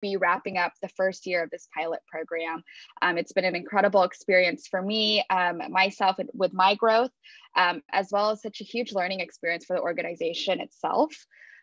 be wrapping up the first year of this pilot program. It's been an incredible experience for me, myself with my growth, as well as such a huge learning experience for the organization itself.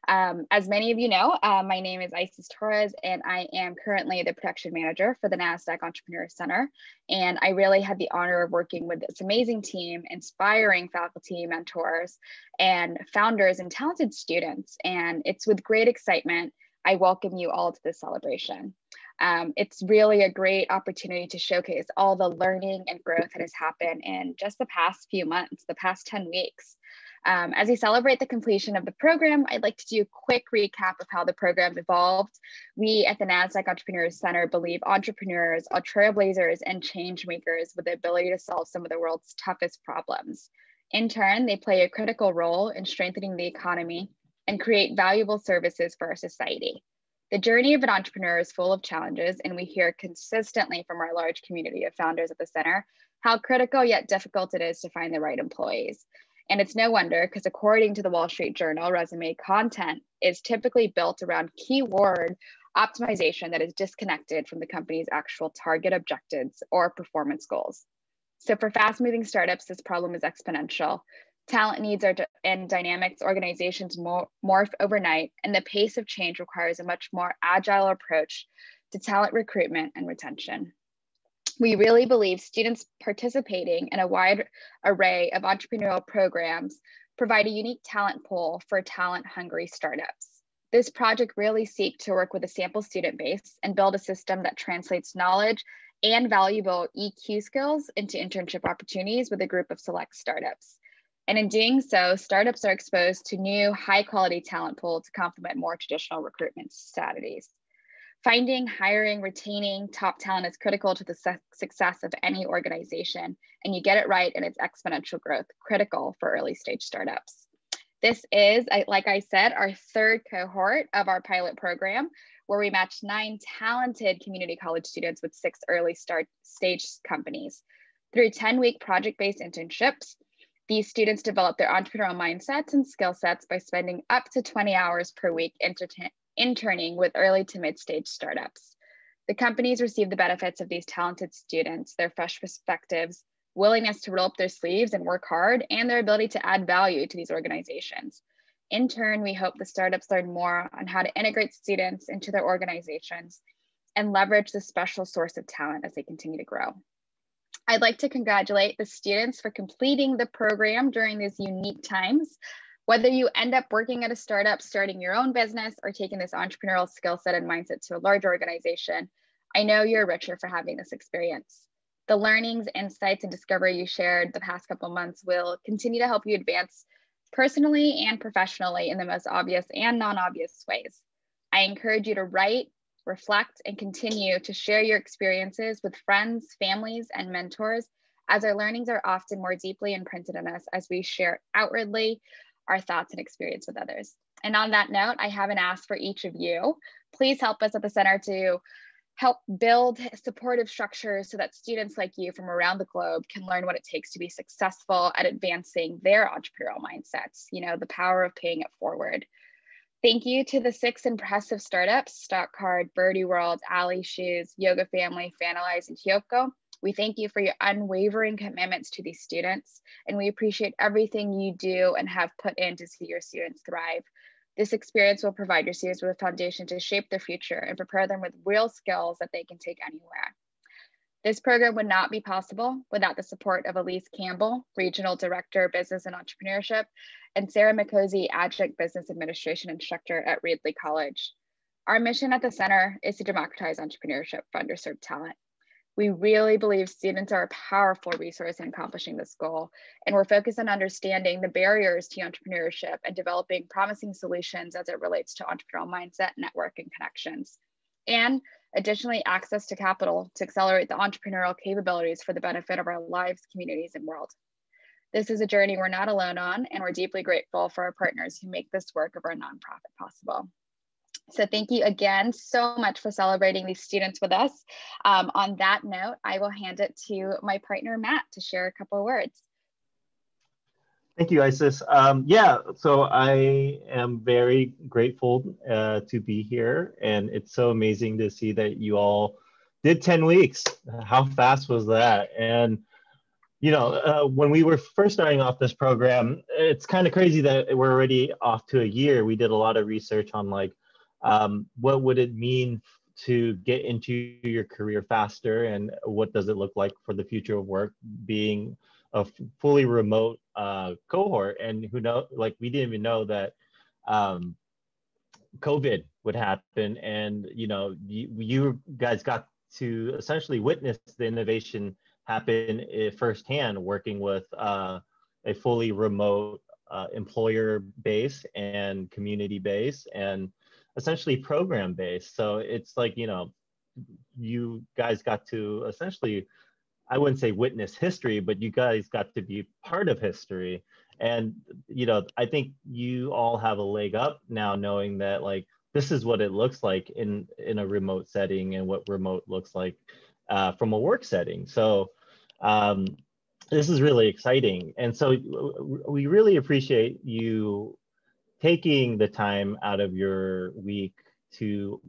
As many of you know, my name is Isis Torres, and I am currently the production manager for the NASDAQ Entrepreneur Center. And I really had the honor of working with this amazing team, inspiring faculty, mentors, and founders and talented students. And it's with great excitement I welcome you all to this celebration. It's really a great opportunity to showcase all the learning and growth that has happened in just the past few months, the past 10 weeks. As we celebrate the completion of the program, I'd like to do a quick recap of how the program evolved. We at the NASDAQ Entrepreneurs Center believe entrepreneurs are trailblazers and change makers with the ability to solve some of the world's toughest problems. In turn, they play a critical role in strengthening the economy and create valuable services for our society. The journey of an entrepreneur is full of challenges, and we hear consistently from our large community of founders at the center how critical yet difficult it is to find the right employees. And it's no wonder, because according to the Wall Street Journal, resume content is typically built around keyword optimization that is disconnected from the company's actual target objectives or performance goals. So for fast-moving startups, this problem is exponential. Talent needs and dynamics organizations morph overnight, and the pace of change requires a much more agile approach to talent recruitment and retention. We really believe students participating in a wide array of entrepreneurial programs provide a unique talent pool for talent-hungry startups. This project really seeks to work with a sample student base and build a system that translates knowledge and valuable EQ skills into internship opportunities with a group of select startups. And in doing so, startups are exposed to new high-quality talent pool to complement more traditional recruitment strategies. Finding, hiring, retaining top talent is critical to the success of any organization, and you get it right and it's exponential growth, critical for early stage startups. This is, like I said, our third cohort of our pilot program, where we matched 9 talented community college students with 6 early stage companies. Through 10-week project-based internships, these students develop their entrepreneurial mindsets and skill sets by spending up to 20 hours per week interning with early to mid-stage startups. The companies receive the benefits of these talented students, their fresh perspectives, willingness to roll up their sleeves and work hard, and their ability to add value to these organizations. In turn, we hope the startups learn more on how to integrate students into their organizations and leverage the special source of talent as they continue to grow. I'd like to congratulate the students for completing the program during these unique times. Whether you end up working at a startup, starting your own business, or taking this entrepreneurial skill set and mindset to a large organization, I know you're richer for having this experience. The learnings, insights, and discovery you shared the past couple months will continue to help you advance personally and professionally in the most obvious and non-obvious ways. I encourage you to write, reflect, and continue to share your experiences with friends, families, and mentors, as our learnings are often more deeply imprinted in us as we share outwardly our thoughts and experience with others. And on that note, I have an ask for each of you. Please help us at the center to help build supportive structures so that students like you from around the globe can learn what it takes to be successful at advancing their entrepreneurial mindsets, the power of paying it forward. Thank you to the 6 impressive startups, Stock Card, BIRDIE World, Ali Shoes, Yoga Family, Fanalize, and TEUKO. We thank you for your unwavering commitments to these students, and we appreciate everything you do and have put in to see your students thrive. This experience will provide your students with a foundation to shape their future and prepare them with real skills that they can take anywhere. This program would not be possible without the support of Elise Campbell, Regional Director, Business and Entrepreneurship, and Sarah McCosey, Adjunct Business Administration Instructor at Reedley College. Our mission at the center is to democratize entrepreneurship for underserved talent. We really believe students are a powerful resource in accomplishing this goal, and we're focused on understanding the barriers to entrepreneurship and developing promising solutions as it relates to entrepreneurial mindset, network, and connections. And additionally, access to capital to accelerate the entrepreneurial capabilities for the benefit of our lives, communities, and world. This is a journey we're not alone on, and we're deeply grateful for our partners who make this work of our nonprofit possible. So thank you again so much for celebrating these students with us. On that note, I will hand it to my partner, Matt, to share a couple of words. Thank you, Isis. Yeah, so I am very grateful to be here, and it's so amazing to see that you all did 10 weeks. How fast was that? And when we were first starting off this program, it's kind of crazy that we're already off to a year. We did a lot of research on like, what would it mean to get into your career faster, and what does it look like for the future of work being a fully remote cohort. And who know, like we didn't even know that um, COVID would happen, and you guys got to essentially witness the innovation happen firsthand, working with a fully remote employer base and community base and essentially program base. So it's like, you guys got to essentially, I wouldn't say witness history, but you guys got to be part of history. And, I think you all have a leg up now knowing that like, this is what it looks like in a remote setting and what remote looks like from a work setting. So um, this is really exciting. And so we really appreciate you taking the time out of your week to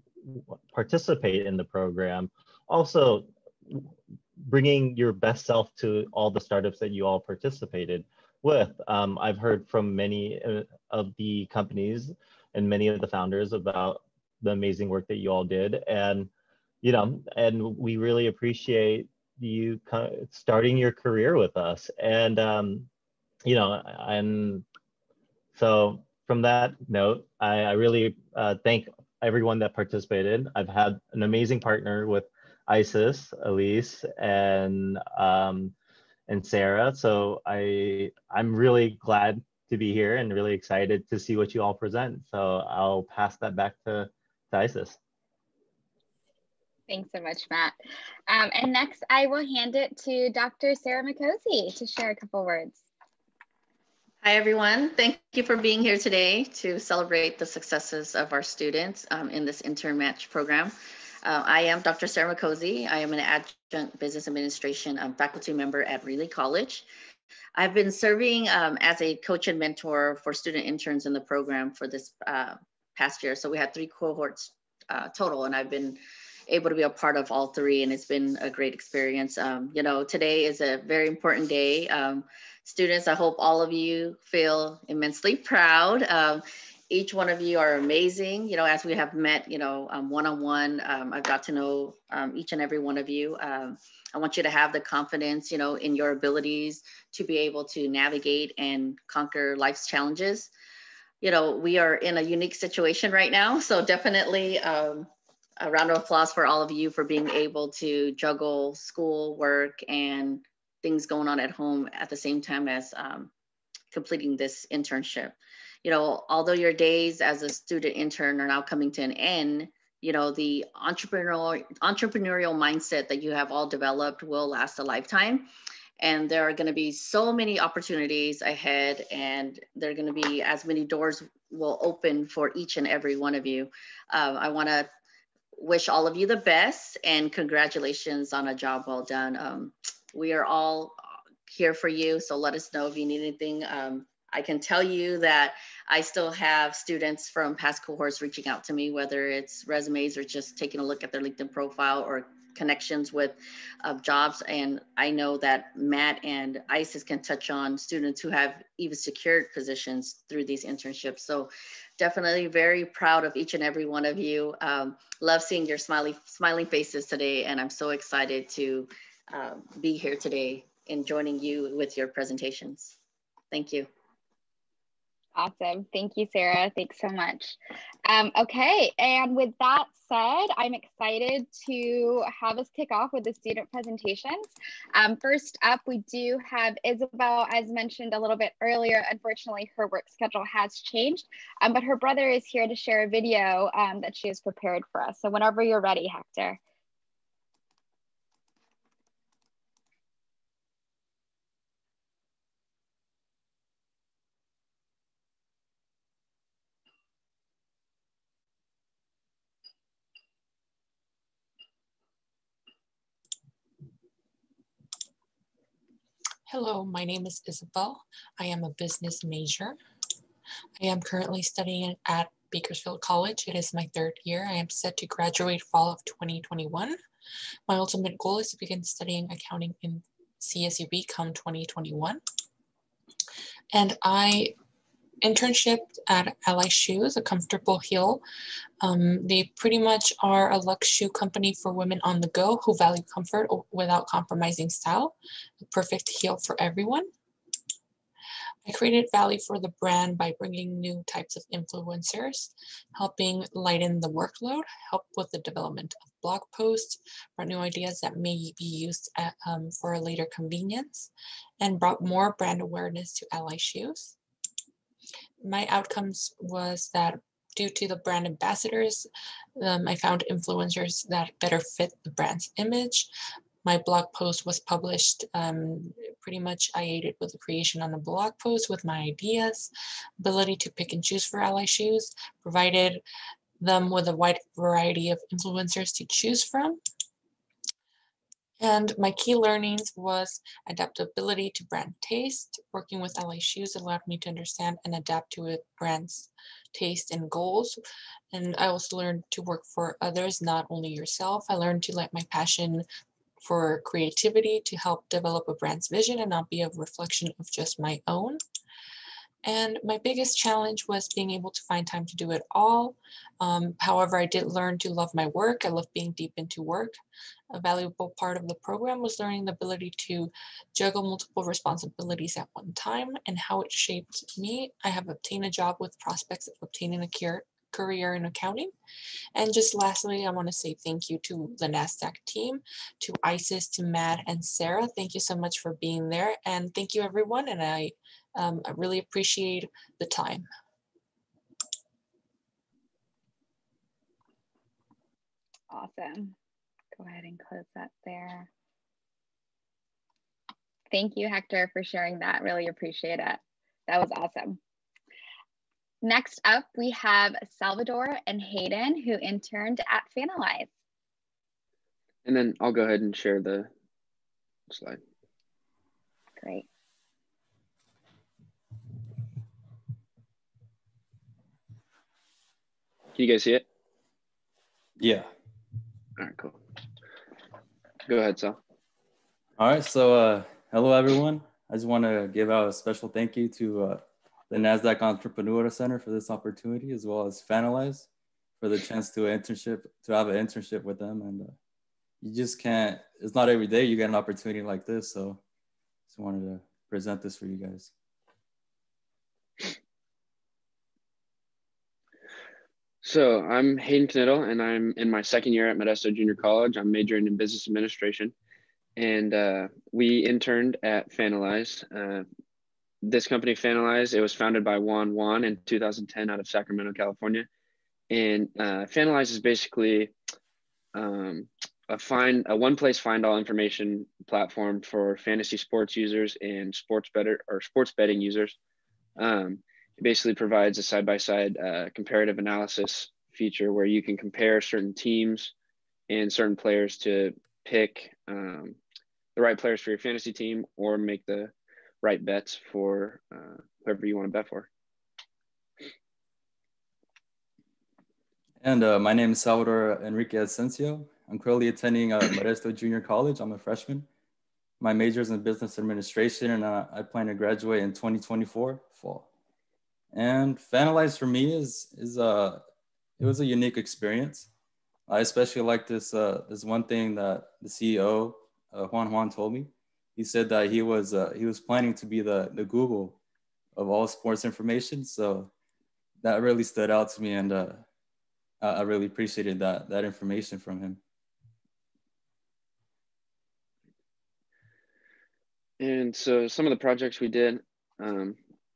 participate in the program. Also, bringing your best self to all the startups that you all participated with. I've heard from many of the companies and many of the founders about the amazing work that you all did. And, and we really appreciate you starting your career with us. And, and so from that note, I really thank everyone that participated. I've had an amazing partner with Isis, Elise, and Sarah. So I'm really glad to be here and really excited to see what you all present. So I'll pass that back to Isis. Thanks so much, Matt. And next, I will hand it to Dr. Sarah McCosey to share a couple words. Hi, everyone. Thank you for being here today to celebrate the successes of our students in this Internmatch program. I am Dr. Sarah McCosey. I am an adjunct business administration faculty member at Reedley College. I've been serving as a coach and mentor for student interns in the program for this past year. So we had 3 cohorts total, and I've been able to be a part of all 3, and it's been a great experience. Today is a very important day. Students, I hope all of you feel immensely proud. Each one of you are amazing. As we have met, one-on-one, I've got to know each and every one of you. I want you to have the confidence, in your abilities to be able to navigate and conquer life's challenges. We are in a unique situation right now, so definitely a round of applause for all of you for being able to juggle school, work, and things going on at home at the same time as completing this internship. Although your days as a student intern are now coming to an end, the entrepreneurial mindset that you have all developed will last a lifetime. And there are going to be so many opportunities ahead, and there are going to be as many doors will open for each and every one of you. I want to wish all of you the best and congratulations on a job well done. We are all here for you, so let us know if you need anything. I can tell you that I still have students from past cohorts reaching out to me, whether it's resumes or just taking a look at their LinkedIn profile or connections with jobs. And I know that Matt and Isis can touch on students who have even secured positions through these internships. So definitely very proud of each and every one of you. Love seeing your smiling faces today. And I'm so excited to be here today and joining you with your presentations. Thank you. Awesome. Thank you, Sarah. Thanks so much. Okay, and with that said, I'm excited to have us kick off with the student presentations. First up, we do have Isabel, as mentioned a little bit earlier. Unfortunately, her work schedule has changed, but her brother is here to share a video that she has prepared for us. So whenever you're ready, Hector. Hello, my name is Isabel. I am a business major. I am currently studying at Bakersfield College. It is my third year. I am set to graduate fall of 2021. My ultimate goal is to begin studying accounting in CSUB come 2021. And I internship at Ally Shoes, a comfortable heel. They pretty much are a luxe shoe company for women on the go who value comfort without compromising style. A perfect heel for everyone. I created value for the brand by bringing new types of influencers, helping lighten the workload, help with the development of blog posts, brought new ideas that may be used for a later convenience, and brought more brand awareness to Ally Shoes. My outcomes was that due to the brand ambassadors, I found influencers that better fit the brand's image. My blog post was published. Pretty much I aided with the creation on the blog post with my ideas, ability to pick and choose for Ally Shoes, provided them with a wide variety of influencers to choose from. And my key learnings was adaptability to brand taste. Working with Ally Shoes allowed me to understand and adapt to a brand's taste and goals. And I also learned to work for others, not only yourself. I learned to let my passion for creativity to help develop a brand's vision and not be a reflection of just my own. And my biggest challenge was being able to find time to do it all. However, I did learn to love my work. I love being deep into work. A valuable part of the program was learning the ability to juggle multiple responsibilities at one time and how it shaped me. I have obtained a job with prospects of obtaining a career in accounting. And just lastly, I want to say thank you to the NASDAQ team, to Isis, to Matt and Sarah. Thank you so much for being there. And thank you everyone. And I really appreciate the time. Awesome. Go ahead and close that there. Thank you, Hector, for sharing that. Really appreciate it. That was awesome. Next up, we have Salvador and Hayden, who interned at Finalize. And then I'll go ahead and share the slide. Great. Can you guys see it? Yeah. All right, cool. Go ahead, Sal. All right, so hello everyone. I just want to give out a special thank you to the NASDAQ Entrepreneurial Center for this opportunity, as well as Finalize for the chance to have an internship with them. And you just can't, it's not every day you get an opportunity like this. So just wanted to present this for you guys. So I'm Hayden Knittel, and I'm in my second year at Modesto Junior College. I'm majoring in business administration, and we interned at Finalize. This company, Finalize, it was founded by Juan in 2010 out of Sacramento, California. And Finalize is basically a one-place find-all information platform for fantasy sports users and sports betting users. It basically provides a side-by-side comparative analysis feature where you can compare certain teams and certain players to pick the right players for your fantasy team or make the right bets for whoever you want to bet for. And my name is Salvador Enrique Asensio. I'm currently attending Modesto Junior College. I'm a freshman. My major is in business administration, and I plan to graduate in 2024 fall. And Finalize for me it was a unique experience. I especially like this one thing that the CEO Juan told me. He said that he was planning to be the Google of all sports information. So that really stood out to me, and I really appreciated that information from him. And so some of the projects we did,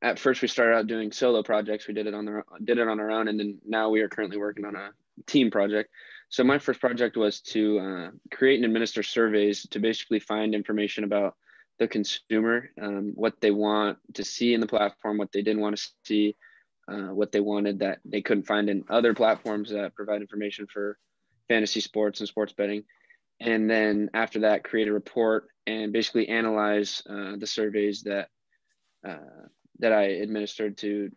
at first we started out doing solo projects. We did it on our own, and then now we are currently working on a team project. So my first project was to create and administer surveys to basically find information about the consumer, what they want to see in the platform, what they didn't want to see, what they wanted that they couldn't find in other platforms that provide information for fantasy sports and sports betting. And then after that, create a report and basically analyze the surveys that I administered to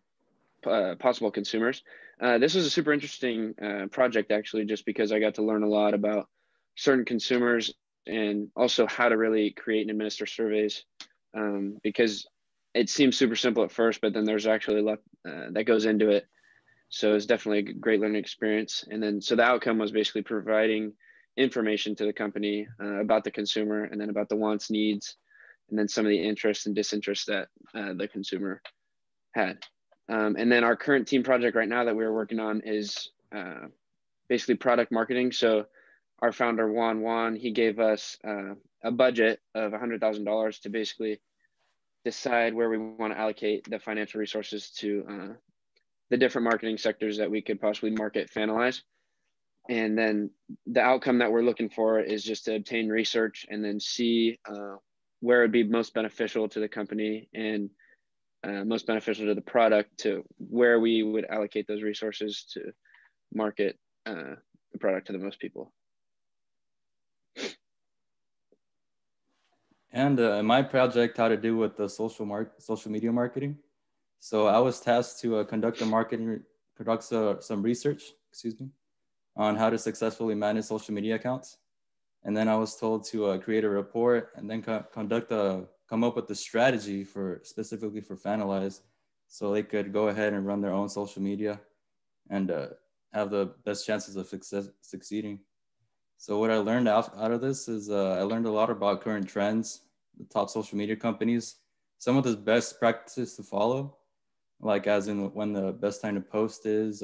possible consumers. This was a super interesting project, actually, just because I got to learn a lot about certain consumers and also how to really create and administer surveys, because it seems super simple at first, but then there's actually a lot that goes into it. So it's definitely a great learning experience. And then, so the outcome was basically providing information to the company about the consumer, and then about the wants, needs, and then some of the interests and disinterests that the consumer had. And then our current team project right now that we're working on is basically product marketing. So our founder, Juan, he gave us a budget of $100,000 to basically decide where we want to allocate the financial resources to the different marketing sectors that we could possibly market Fanalize. And then the outcome that we're looking for is just to obtain research and then see where it would be most beneficial to the company and most beneficial to the product, to where we would allocate those resources to market the product to the most people. And my project had to do with the social media marketing. So I was tasked to conduct some research, on how to successfully manage social media accounts. And then I was told to create a report and then come up with the strategy specifically for Fanalize, so they could go ahead and run their own social media and have the best chances of succeeding. So what I learned out of this is I learned a lot about current trends, the top social media companies, some of the best practices to follow, like as in when the best time to post is,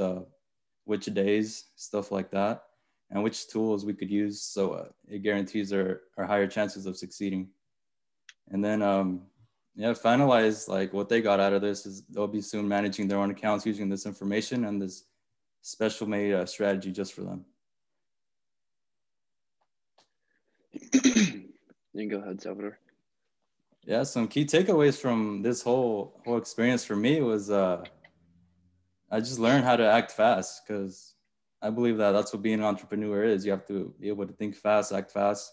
which days, stuff like that, and which tools we could use so it guarantees our higher chances of succeeding. And then, Fanalize, like what they got out of this is they'll be soon managing their own accounts using this information and this special made strategy just for them. You can go ahead, Salvador. Yeah, some key takeaways from this whole experience for me was I just learned how to act fast, because I believe that that's what being an entrepreneur is. You have to be able to think fast, act fast,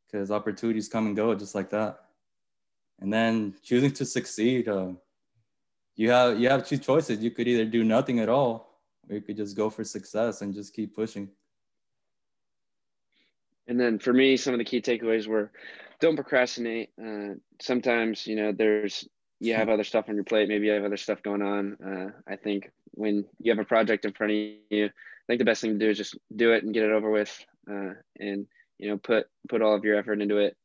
because opportunities come and go just like that. And then choosing to succeed, you have two choices. You could either do nothing at all, or you could just go for success and just keep pushing. And then for me, some of the key takeaways were, don't procrastinate. Sometimes, you have other stuff on your plate. Maybe you have other stuff going on. I think when you have a project in front of you, I think the best thing to do is just do it and get it over with, and put all of your effort into it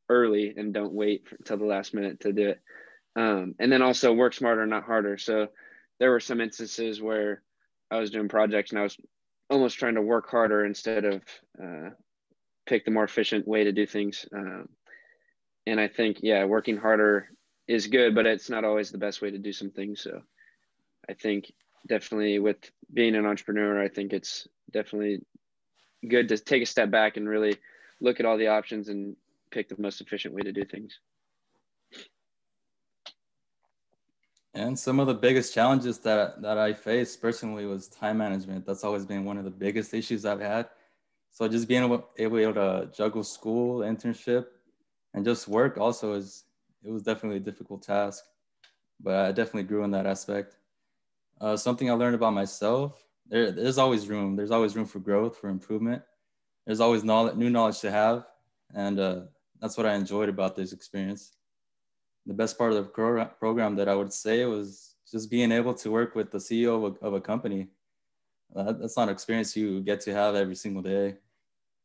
early, and don't wait until the last minute to do it. And then also work smarter, not harder. So there were some instances where I was doing projects and I was almost trying to work harder instead of pick the more efficient way to do things. And I think, working harder is good, but it's not always the best way to do some things. So I think definitely with being an entrepreneur, I think it's definitely good to take a step back and really look at all the options and pick the most efficient way to do things. And some of the biggest challenges that I faced personally was time management. That's always been one of the biggest issues I've had. So just being able to juggle school, internship, and just work also it was definitely a difficult task, but I definitely grew in that aspect. Something I learned about myself, there's always room. There's always room for growth, for improvement. There's always new knowledge to have. And that's what I enjoyed about this experience. The best part of the program that I would say was just being able to work with the CEO of a company. That's not an experience you get to have every single day.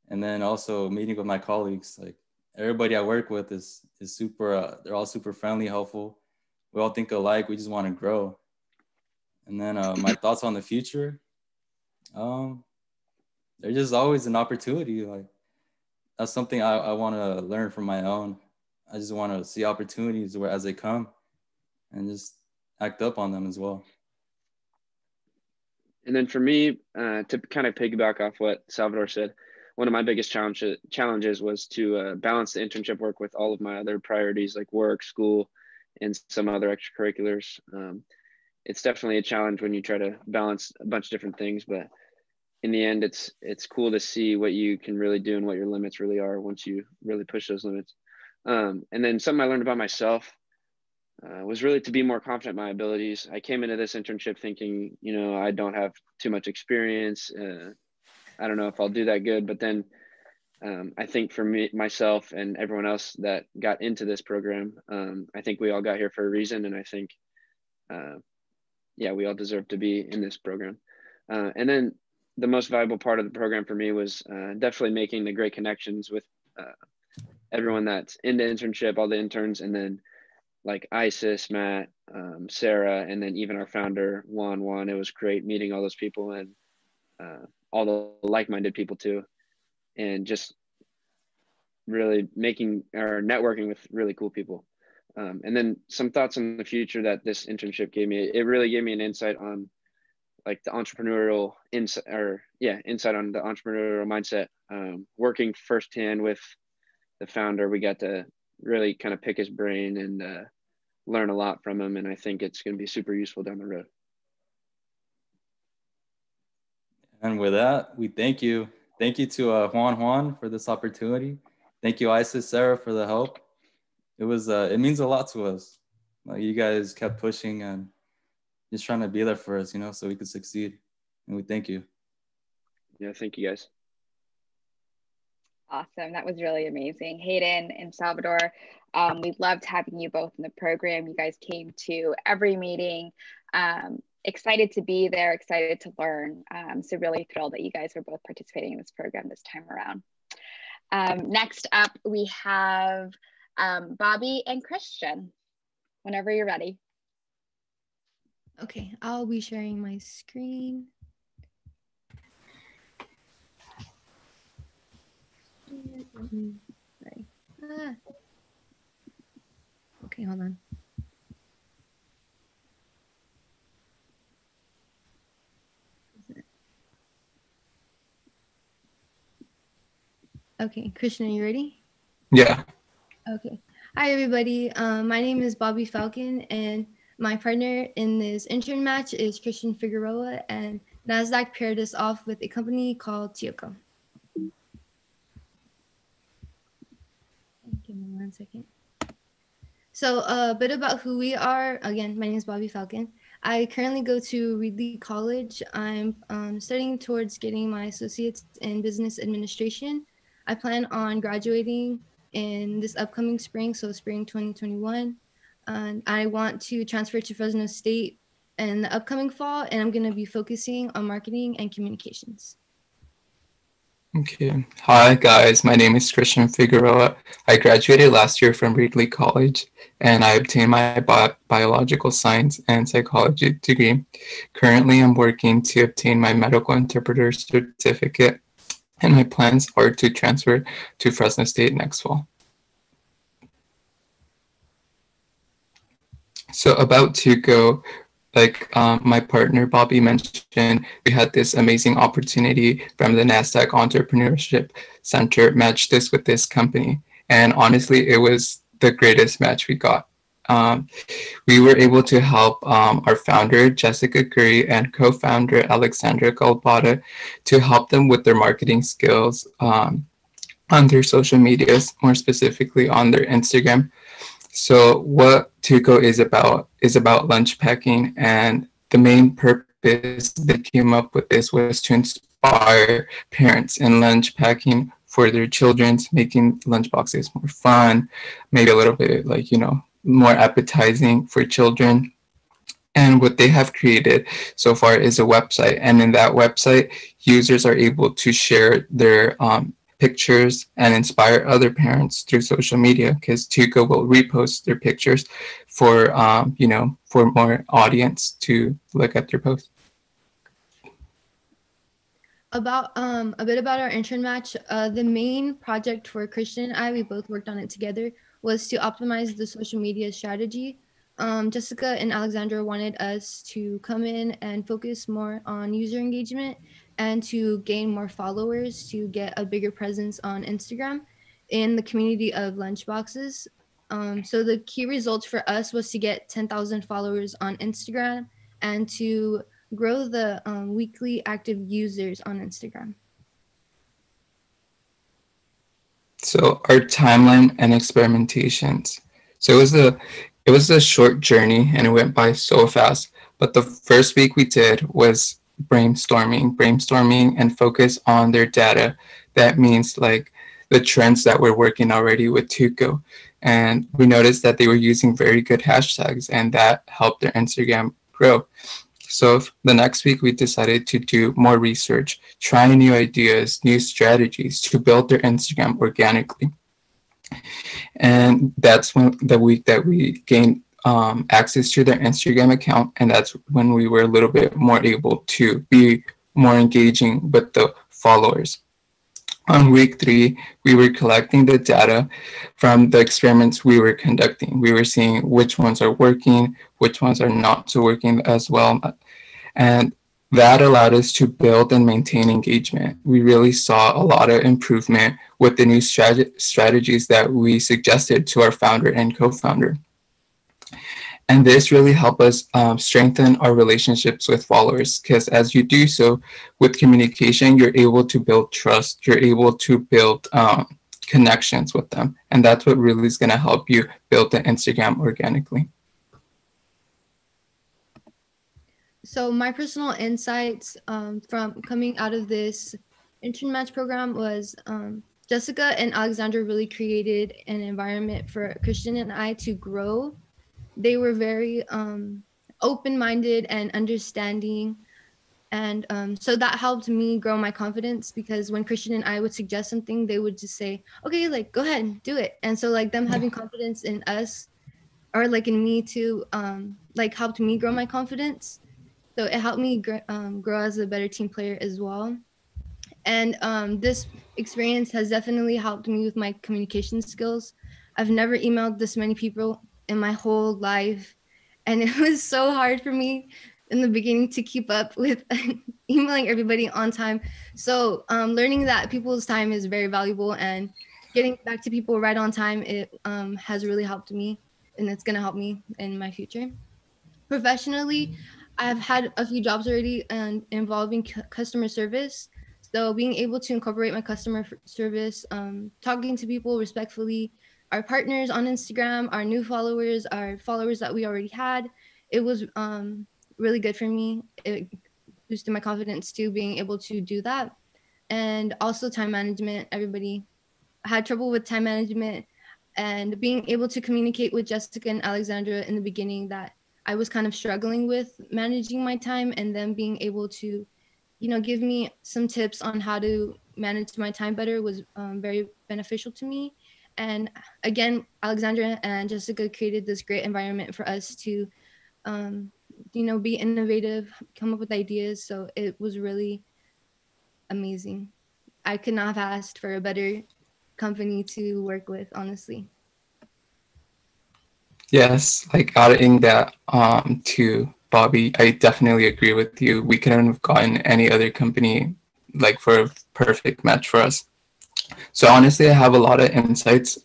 And then also meeting with my colleagues, like everybody I work with is super, they're all super friendly, helpful. We all think alike, we just want to grow. And then my thoughts on the future, there's just always an opportunity. Like that's something I want to learn from my own. I just want to see opportunities as they come and just act up on them as well. And then for me, to kind of piggyback off what Salvador said, one of my biggest challenges was to balance the internship work with all of my other priorities like work, school, and some other extracurriculars. It's definitely a challenge when you try to balance a bunch of different things, but in the end, it's cool to see what you can really do and what your limits really are once you really push those limits. And then something I learned about myself was really to be more confident in my abilities. I came into this internship thinking, you know, I don't have too much experience. I don't know if I'll do that good, but then I think for me, myself and everyone else that got into this program, I think we all got here for a reason. And I think, yeah, we all deserve to be in this program. And then the most valuable part of the program for me was definitely making the great connections with everyone that's in the internship, all the interns, and then like Isis, Matt, Sarah, and then even our founder, Juan. It was great meeting all those people and all the like-minded people too. And just really making or networking with really cool people. And then some thoughts on the future that this internship gave me. It really gave me an insight on like the entrepreneurial insight on the entrepreneurial mindset. Working firsthand with the founder, we got to really kind of pick his brain and learn a lot from him. And I think it's going to be super useful down the road. And with that, we thank you. Thank you to Juan for this opportunity. Thank you, Isis, Sarah, for the help. It means a lot to us. Like, you guys kept pushing and just trying to be there for us, you know, so we could succeed. And we thank you. Yeah, thank you guys. Awesome. That was really amazing. Hayden and Salvador, we loved having you both in the program. You guys came to every meeting, excited to be there, excited to learn. So really thrilled that you guys were both participating in this program this time around. Next up, we have Bobby and Christian, whenever you're ready. Okay, I'll be sharing my screen. Sorry. Okay, hold on. Okay, Christian, are you ready? Yeah. Okay. Hi, everybody. My name is Bobby Falcon, and my partner in this intern match is Christian Figueroa, and NASDAQ paired us off with a company called TEUKO. Give me 1 second. So a bit about who we are. Again, my name is Bobby Falcon. I currently go to Reedley College. I'm studying towards getting my associates in business administration. I plan on graduating in this upcoming spring, so spring 2021. And I want to transfer to Fresno State in the upcoming fall, and I'm going to be focusing on marketing and communications. Okay. Hi, guys. My name is Christian Figueroa. I graduated last year from Reedley College, and I obtained my biological science and psychology degree. Currently, I'm working to obtain my medical interpreter certificate, and my plans are to transfer to Fresno State next fall. So about TEUKO, like my partner Bobby mentioned, we had this amazing opportunity from the NASDAQ Entrepreneurship Center, matched this with this company. And honestly, it was the greatest match we got. We were able to help our founder, Jessica Curry, and co-founder, Alexandra Galbata, to help them with their marketing skills on their social medias, more specifically on their Instagram. So what TEUKO is about lunch packing, and the main purpose they came up with this was to inspire parents in lunch packing for their children, making lunch boxes more fun, maybe a little bit like, you know, more appetizing for children. And what they have created so far is a website, and in that website, users are able to share their pictures and inspire other parents through social media, because TEUKO will repost their pictures for you know, for more audience to look at their posts. About a bit about our intern match. The main project for Christian and I, we both worked on it together, was to optimize the social media strategy. Jessica and Alexandra wanted us to come in and focus more on user engagement and to gain more followers, to get a bigger presence on Instagram in the community of lunchboxes. So the key results for us was to get 10,000 followers on Instagram and to grow the weekly active users on Instagram? So our timeline and experimentations. So it was a short journey and it went by so fast. But the first week we did was brainstorming and focus on their data. That means like the trends that we're working already with TEUKO. And we noticed that they were using very good hashtags and that helped their Instagram grow. So the next week we decided to do more research, try new ideas, new strategies to build their Instagram organically. And that's when the week that we gained access to their Instagram account. And that's when we were a little bit more able to be more engaging with the followers. On week 3, we were collecting the data from the experiments we were conducting. We were seeing which ones are working, which ones are not so working as well. And that allowed us to build and maintain engagement. We really saw a lot of improvement with the new strategies that we suggested to our founder and co-founder. And this really helped us strengthen our relationships with followers, because as you do so with communication, you're able to build trust, you're able to build connections with them. And that's what really is going to help you build the Instagram organically. So my personal insights from coming out of this Internmatch program was Jessica and Alexandra really created an environment for Christian and I to grow. They were very open-minded and understanding. And so that helped me grow my confidence, because when Christian and I would suggest something, they would just say, okay, like, go ahead and do it. And so like them having confidence in us, or like in me too, like helped me grow my confidence. So it helped me grow as a better team player as well. And this experience has definitely helped me with my communication skills. I've never emailed this many people in my whole life. And it was so hard for me in the beginning to keep up with emailing everybody on time. So learning that people's time is very valuable and getting back to people right on time, it has really helped me, and it's gonna help me in my future. Professionally, I've had a few jobs already and involving customer service. So being able to incorporate my customer service, talking to people respectfully, our partners on Instagram, our new followers, our followers that we already had, it was really good for me. It boosted my confidence too, being able to do that. And also time management. Everybody had trouble with time management, and being able to communicate with Jessica and Alexandra in the beginning that I was kind of struggling with managing my time, and then being able to, you know, give me some tips on how to manage my time better was very beneficial to me. And again, Alexandra and Jessica created this great environment for us to, you know, be innovative, come up with ideas. So it was really amazing. I could not have asked for a better company to work with, honestly. Yes, like adding that to Bobby, I definitely agree with you. We couldn't have gotten any other company like for a perfect match for us. So honestly, I have a lot of insights,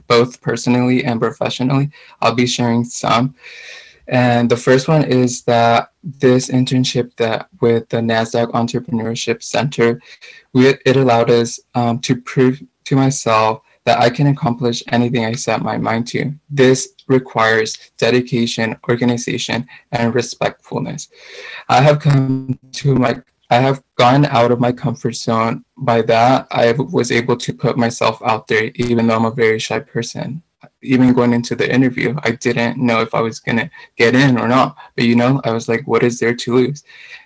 both personally and professionally. I'll be sharing some. And the first one is that this internship that with the NASDAQ Entrepreneurship Center, it allowed us to prove to myself that I can accomplish anything I set my mind to. This requires dedication, organization, and respectfulness. I have gone out of my comfort zone. By that, I was able to put myself out there, even though I'm a very shy person. Even going into the interview, I didn't know if I was going to get in or not. But, you know, I was like, what is there to lose?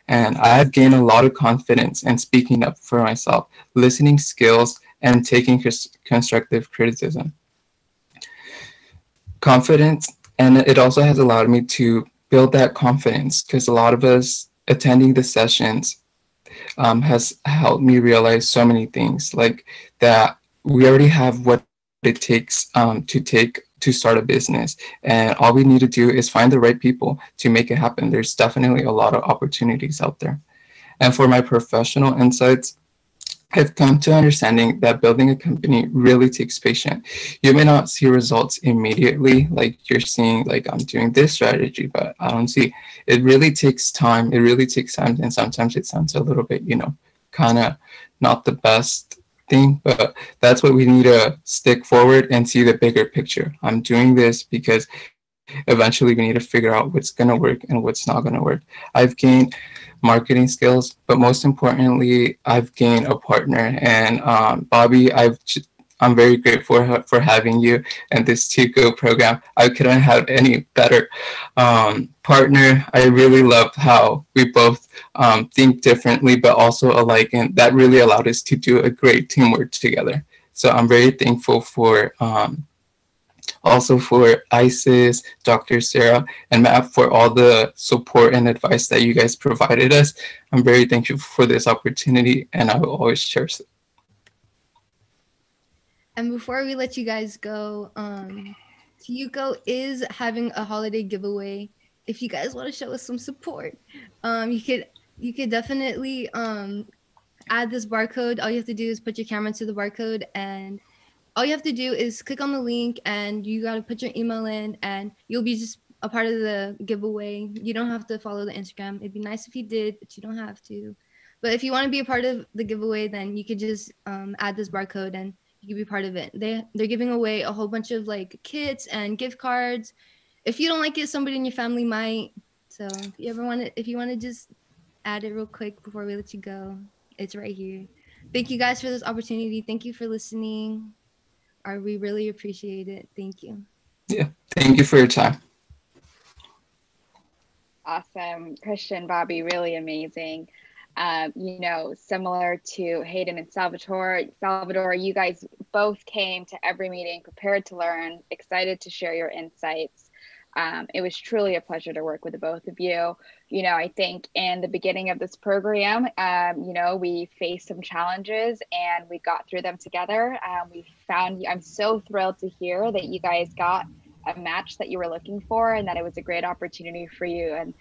And I have gained a lot of confidence in speaking up for myself, listening skills, and taking constructive criticism. Confidence, and it also has allowed me to build that confidence, because a lot of us attending the sessions has helped me realize so many things, like that we already have what it takes to start a business, and all we need to do is find the right people to make it happen. There's definitely a lot of opportunities out there. And for my professional insights, I've come to understanding that building a company really takes patience. You may not see results immediately, like you're seeing, like I'm doing this strategy, but I don't see. It really takes time. It really takes time, and sometimes it sounds a little bit, kind of not the best thing, but that's what we need to stick forward and see the bigger picture. I'm doing this because eventually we need to figure out what's going to work and what's not going to work. I've gained marketing skills, but most importantly, I've gained a partner. And Bobby, I'm very grateful for having you in this TEUKO program. I couldn't have any better partner. I really loved how we both think differently, but also alike, and that really allowed us to do a great teamwork together. So I'm very thankful for also for Isis, Dr. Sarah, and Matt for all the support and advice that you guys provided us. I'm very thankful for this opportunity, and I will always cherish it. And before we let you guys go, TEUKO is having a holiday giveaway. If you guys want to show us some support, you could definitely add this barcode. All you have to do is put your camera to the barcode, and all you have to do is click on the link, and you got to put your email in, and you'll be just a part of the giveaway. You don't have to follow the Instagram. It'd be nice if you did, but you don't have to. But if you want to be a part of the giveaway, then you could just add this barcode and you can be part of it. They're giving away a whole bunch of like kits and gift cards. If you don't like it, somebody in your family might. So if you want to just add it real quick before we let you go, it's right here. Thank you guys for this opportunity. Thank you for listening. We really appreciate it. Thank you. Yeah, thank you for your time. Awesome. Christian, Bobby, really amazing. Similar to Hayden and Salvador, you guys both came to every meeting prepared to learn, excited to share your insights. It was truly a pleasure to work with the both of you. I think in the beginning of this program, we faced some challenges and we got through them together. I'm so thrilled to hear that you guys got a match that you were looking for and that it was a great opportunity for you. And,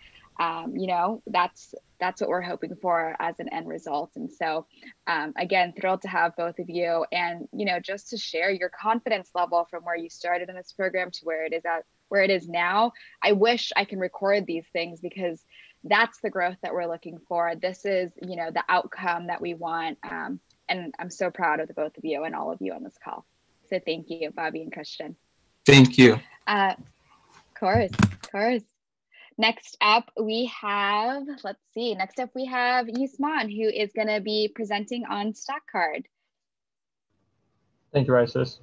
that's what we're hoping for as an end result. And so, again, thrilled to have both of you and, just to share your confidence level from where you started in this program to where it is now. I wish I can record these things because that's the growth that we're looking for. This is, the outcome that we want. And I'm so proud of the both of you and all of you on this call. So thank you, Bobby and Christian. Thank you. Of course. Next up, we have Yusman, who is going to be presenting on Stock Card. Thank you, Isis.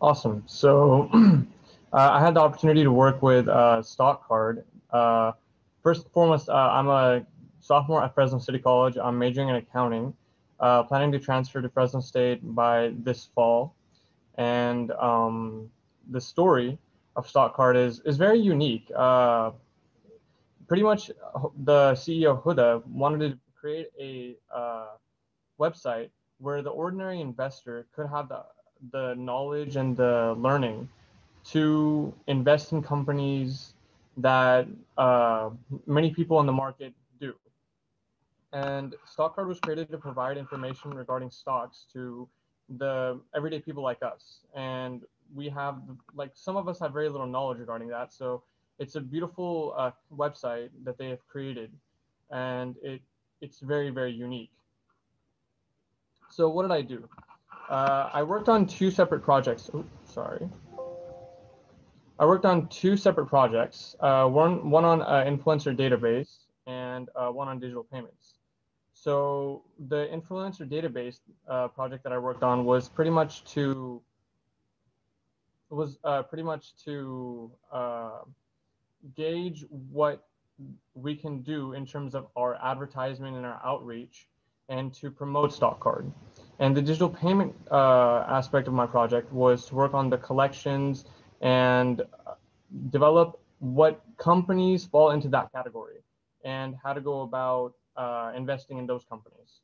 Awesome. So I had the opportunity to work with Stock Card. First and foremost, I'm a sophomore at Fresno City College. I'm majoring in accounting, planning to transfer to Fresno State by this fall. And the story of Stock Card is very unique. Pretty much the CEO, Huda, wanted to create a website where the ordinary investor could have the knowledge and the learning to invest in companies that many people in the market do. And Stock Card was created to provide information regarding stocks to the everyday people like us. And we have, some of us have very little knowledge regarding that. So it's a beautiful website that they have created. And it's very, very unique. So what did I do? I worked on two separate projects. I worked on two separate projects, one on influencer database and one on digital payments. So the influencer database project that I worked on was pretty much to gauge what we can do in terms of our advertisement and our outreach and to promote Stock Card. And the digital payment aspect of my project was to work on the collections and develop what companies fall into that category and how to go about investing in those companies.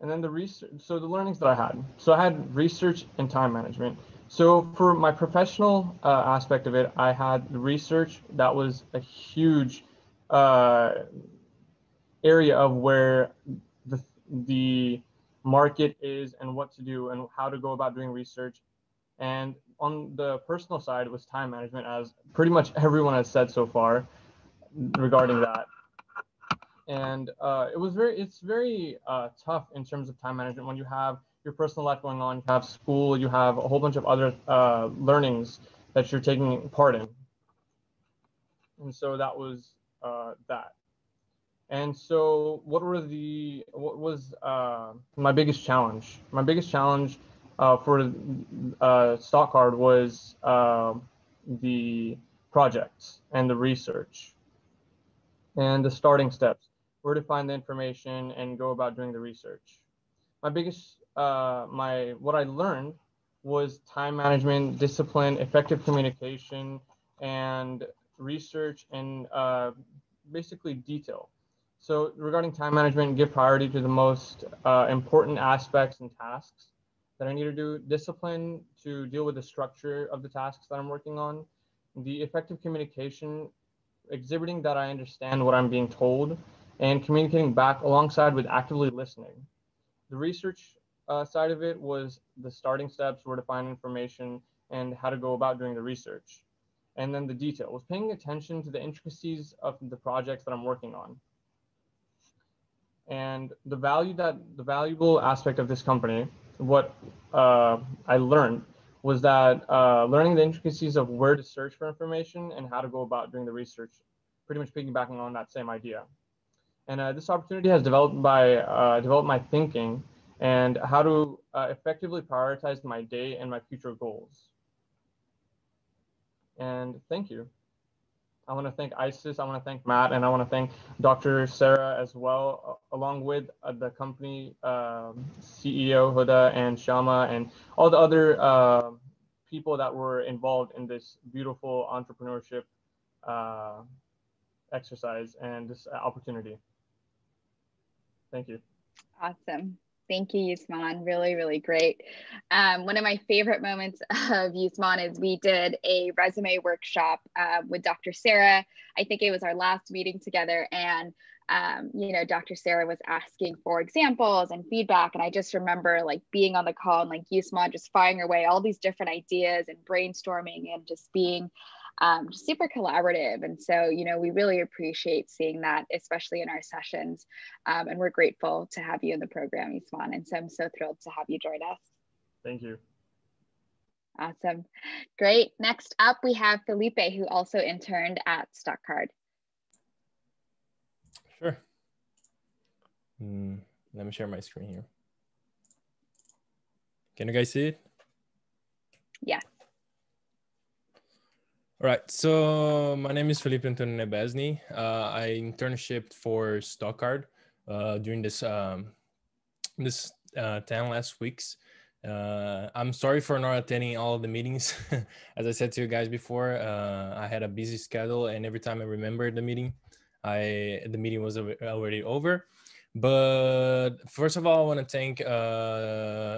And then the research, so the learnings that I had. So I had research and time management. So for my professional aspect of it, I had the research. That was a huge uh, area of where the market is and what to do and how to go about doing research. And on the personal side was time management, as pretty much everyone has said so far regarding that. And it's very tough in terms of time management when you have your personal life going on, you have school, you have a whole bunch of other learnings that you're taking part in. And so that was that. And so what was my biggest challenge? My biggest challenge for Stock Card was the projects and the research and the starting steps, where to find the information and go about doing the research. My biggest, what I learned was time management, discipline, effective communication, and research, and basically detail. So regarding time management, give priority to the most important aspects and tasks that I need to do. Discipline to deal with the structure of the tasks that I'm working on. The effective communication, exhibiting that I understand what I'm being told, and communicating back alongside with actively listening. The research side of it was the starting steps, where to find information, and how to go about doing the research. And then the detail was paying attention to the intricacies of the projects that I'm working on. And the valuable aspect of this company, what I learned was that learning the intricacies of where to search for information and how to go about doing the research, pretty much piggybacking on that same idea. And this opportunity has developed my thinking and how to effectively prioritize my day and my future goals. And thank you. I want to thank ISIS, I want to thank Matt, and I want to thank Dr. Sarah as well, along with the company CEO Huda and Shama and all the other people that were involved in this beautiful entrepreneurship exercise and this opportunity. Thank you. Awesome. Thank you, Yusman. Really, really great. One of my favorite moments of Yusman is we did a resume workshop with Dr. Sarah. I think it was our last meeting together. And, you know, Dr. Sarah was asking for examples and feedback. And I just remember like being on the call and like Yusman just firing away all these different ideas and brainstorming and just being just super collaborative. And so, you know, we really appreciate seeing that, especially in our sessions. And we're grateful to have you in the program, Yusman. And so I'm so thrilled to have you join us. Thank you. Awesome. Great. Next up, we have Felipe, who also interned at Stock Card. Sure. Let me share my screen here. Can you guys see it? Yeah. All right, so my name is Felipe Antonio Nebesny. I internshiped for Stock Card during this 10 last weeks. I'm sorry for not attending all of the meetings. As I said to you guys before, I had a busy schedule, and every time I remembered the meeting, the meeting was already over. But first of all, I want to thank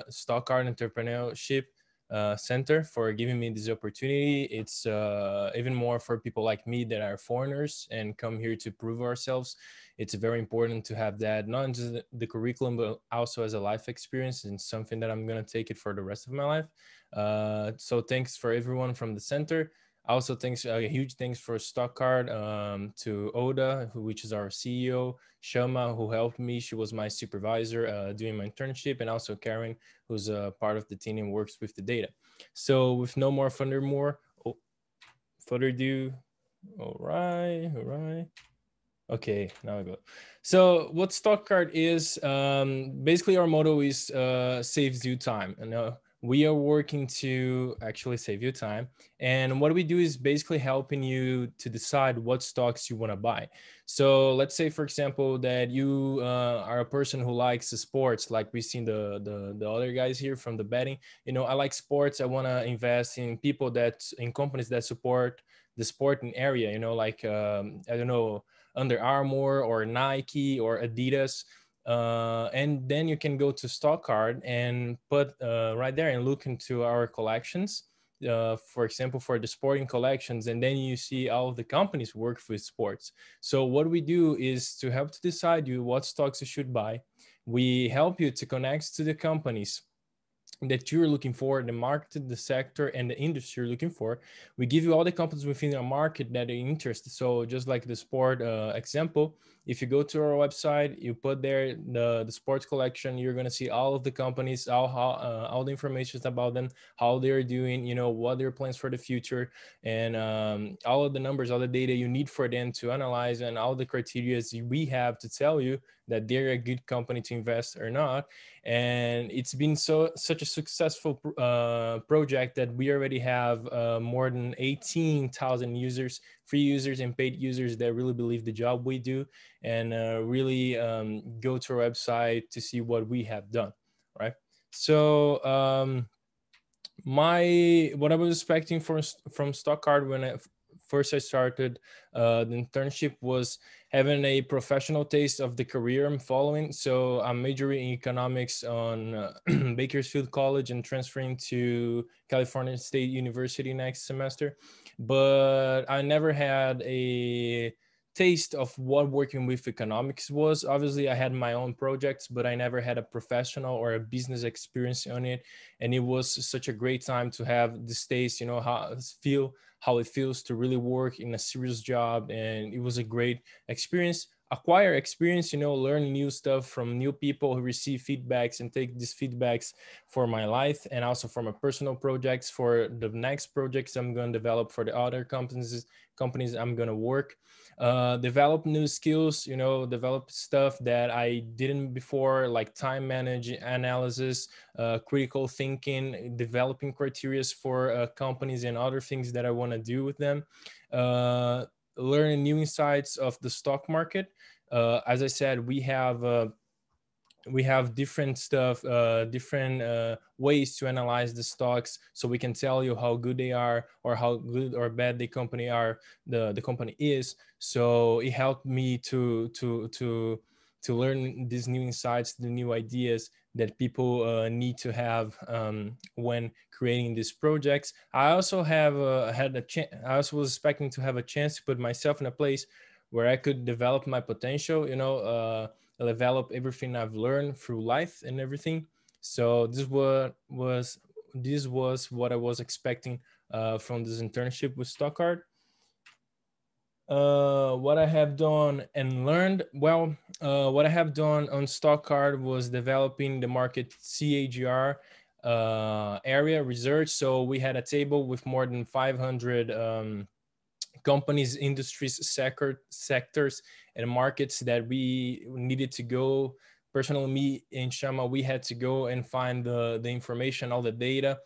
Stock Card Entrepreneurship Center for giving me this opportunity. It's even more for people like me that are foreigners and come here to prove ourselves. It's very important to have that, not just the curriculum, but also as a life experience, and something that I'm going to take it for the rest of my life. So thanks for everyone from the center. Also, thanks, a huge thanks for Stock Card, to Oda, which is our CEO, Shama, who helped me. She was my supervisor doing my internship, and also Karen, who's a part of the team and works with the data. So with no more further ado, all right. Okay, now I go. So what Stock Card is, basically our motto is saves you time. And we are working to actually save you time. And what we do is basically helping you to decide what stocks you want to buy. So let's say, for example, that you are a person who likes sports, like we've seen the other guys here from the betting. You know, I like sports. I want to invest in in companies that support the sporting area, you know, like, I don't know, Under Armour or Nike or Adidas. And then you can go to stock card and put right there and look into our collections, for example, for the sporting collections, and then you see all of the companies work with sports. So what we do is to help to decide you what stocks you should buy. We help you to connect to the companies that you're looking for, the market, the sector, and the industry you're looking for. We give you all the companies within our market that are interested. So just like the sport example, if you go to our website, you put there the sports collection, you're going to see all of the companies, all the information about them, how they're doing, you know, what their plans for the future, and all of the numbers, all the data you need for them to analyze, and all the criteria we have to tell you that they're a good company to invest or not. And it's been such a successful project that we already have more than 18,000 users, free users and paid users, that really believe the job we do, and really go to our website to see what we have done, right? So what I was expecting from Stockcard when first I started the internship was having a professional taste of the career I'm following. So I'm majoring in economics on Bakersfield College and transferring to California State University next semester. But I never had a taste of what working with economics was. Obviously, I had my own projects, but I never had a professional or a business experience on it. And it was such a great time to have this taste, you know, how it feels to really work in a serious job. And it was a great experience, acquire experience, you know, learn new stuff from new people who receive feedbacks, and take these feedbacks for my life and also for my personal projects, for the next projects I'm going to develop for the other companies I'm going to work. Develop new skills, you know, develop stuff that I didn't before, like time management, analysis, critical thinking, developing criteria for companies and other things that I want to do with them. Learning new insights of the stock market. As I said, we have different stuff, different ways to analyze the stocks, so we can tell you how good they are or how good or bad the company is. So it helped me to learn these new insights, the new ideas that people need to have when creating these projects. I also have I also was expecting to have a chance to put myself in a place where I could develop my potential, you know, develop everything I've learned through life and everything. So this was what I was expecting from this internship with Stockard. What I have done and learned, well, what I have done on Stockcard was developing the market CAGR area research. So we had a table with more than 500 companies, industries, sectors, and markets that we needed to go. Personally, me and Shama, we had to go and find the information, all the data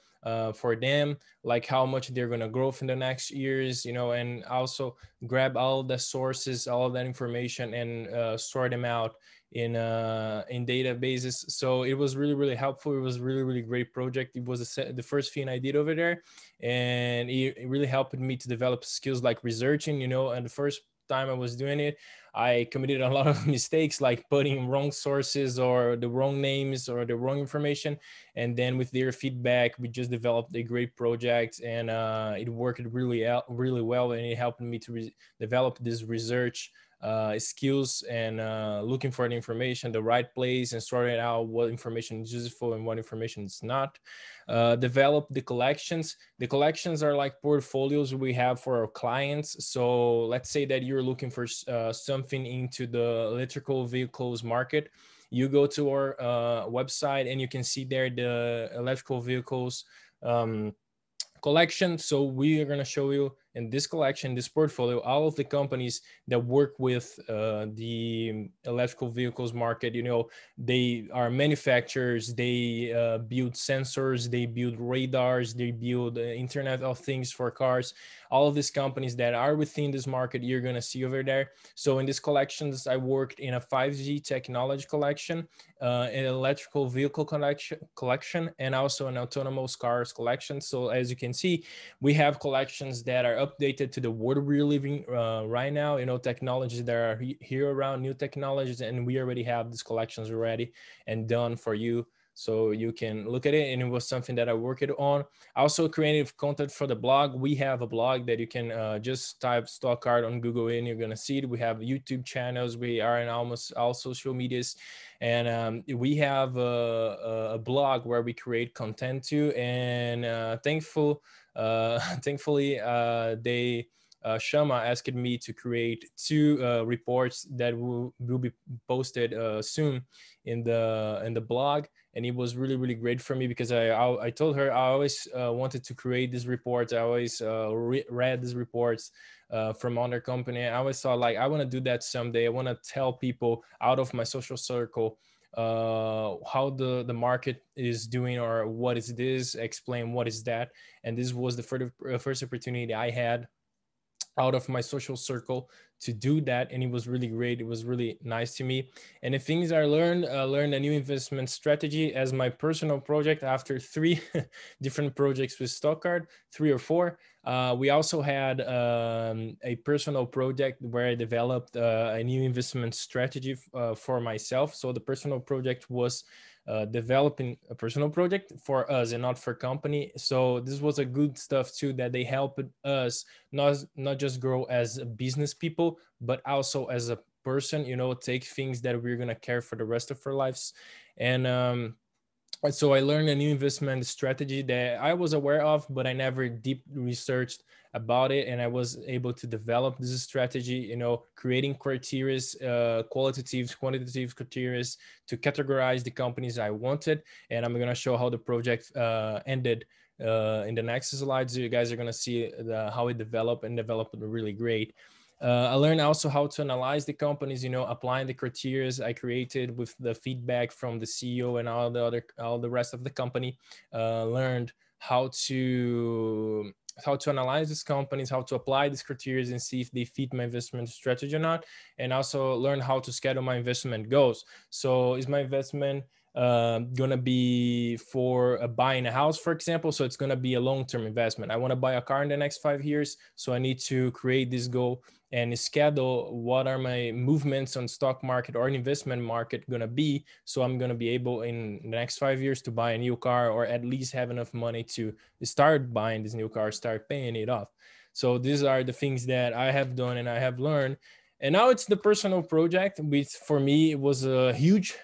for them, like how much they're going to grow in the next years, you know, and also grab all the sources, all of that information, and sort them out in databases. So it was really helpful. It was really great project. It was the first thing I did over there, and it really helped me to develop skills like researching, you know. And the first time I was doing it, I committed a lot of mistakes, like putting wrong sources or the wrong names or the wrong information. And then with their feedback, we just developed a great project, and it worked really well, and it helped me to develop this research skills, and looking for the information, the right place, and sorting out what information is useful and what information is not. Develop the collections. The collections are like portfolios we have for our clients. So let's say that you're looking for something into the electrical vehicles market. You go to our website, and you can see there the electrical vehicles collection. So we are going to show you in this collection, this portfolio, all of the companies that work with the electrical vehicles market. You know, they are manufacturers, they build sensors, they build radars, they build Internet of Things for cars. All of these companies that are within this market, you're going to see over there. So in these collections, I worked in a 5G technology collection, an electrical vehicle collection, and also an autonomous cars collection. So as you can see, we have collections that are updated to the world we're living right now. You know, technologies that are here around, new technologies, and we already have these collections already and done for you, so you can look at it. And it was something that I worked on. Also creative content for the blog. We have a blog that you can just type stock card on Google and you're gonna see it. We have YouTube channels. We are in almost all social medias, and we have a blog where we create content too. And thankfully, they Shama asked me to create two reports that will be posted soon in the blog. And it was really great for me, because I told her I always wanted to create these reports. I always read these reports from other company. I always thought, like, I want to do that someday. I want to tell people out of my social circle how the market is doing, or what is this, explain what is that. And this was the first opportunity I had out of my social circle to do that, and it was really great. It was really nice to me. And the things I learned a new investment strategy as my personal project after 3 different projects with Stockcard, 3 or 4. We also had a personal project where I developed a new investment strategy for myself. So the personal project was developing a personal project for us and not for company. So this was a good stuff too, that they helped us not just grow as business people, but also as a person, you know, take things that we're gonna care for the rest of our lives. And so I learned a new investment strategy that I was aware of, but I never deep researched about it. And I was able to develop this strategy, you know, creating criteria, qualitative, quantitative criteria to categorize the companies I wanted. And I'm going to show how the project ended in the next slides. You guys are going to see how it developed, and developed really great. I learned also how to analyze the companies, you know, applying the criteria I created with the feedback from the CEO and all the rest of the company. Learned how to analyze these companies, how to apply these criteria and see if they fit my investment strategy or not. And also learn how to schedule my investment goals. So is my investment gonna be for buying a house, for example? So it's gonna be a long-term investment. I want to buy a car in the next 5 years, so I need to create this goal and schedule what are my movements on stock market or an investment market gonna be, so I'm gonna be able in the next 5 years to buy a new car, or at least have enough money to start buying this new car, start paying it off. So these are the things that I have done and I have learned. And now it's the personal project, which for me it was a huge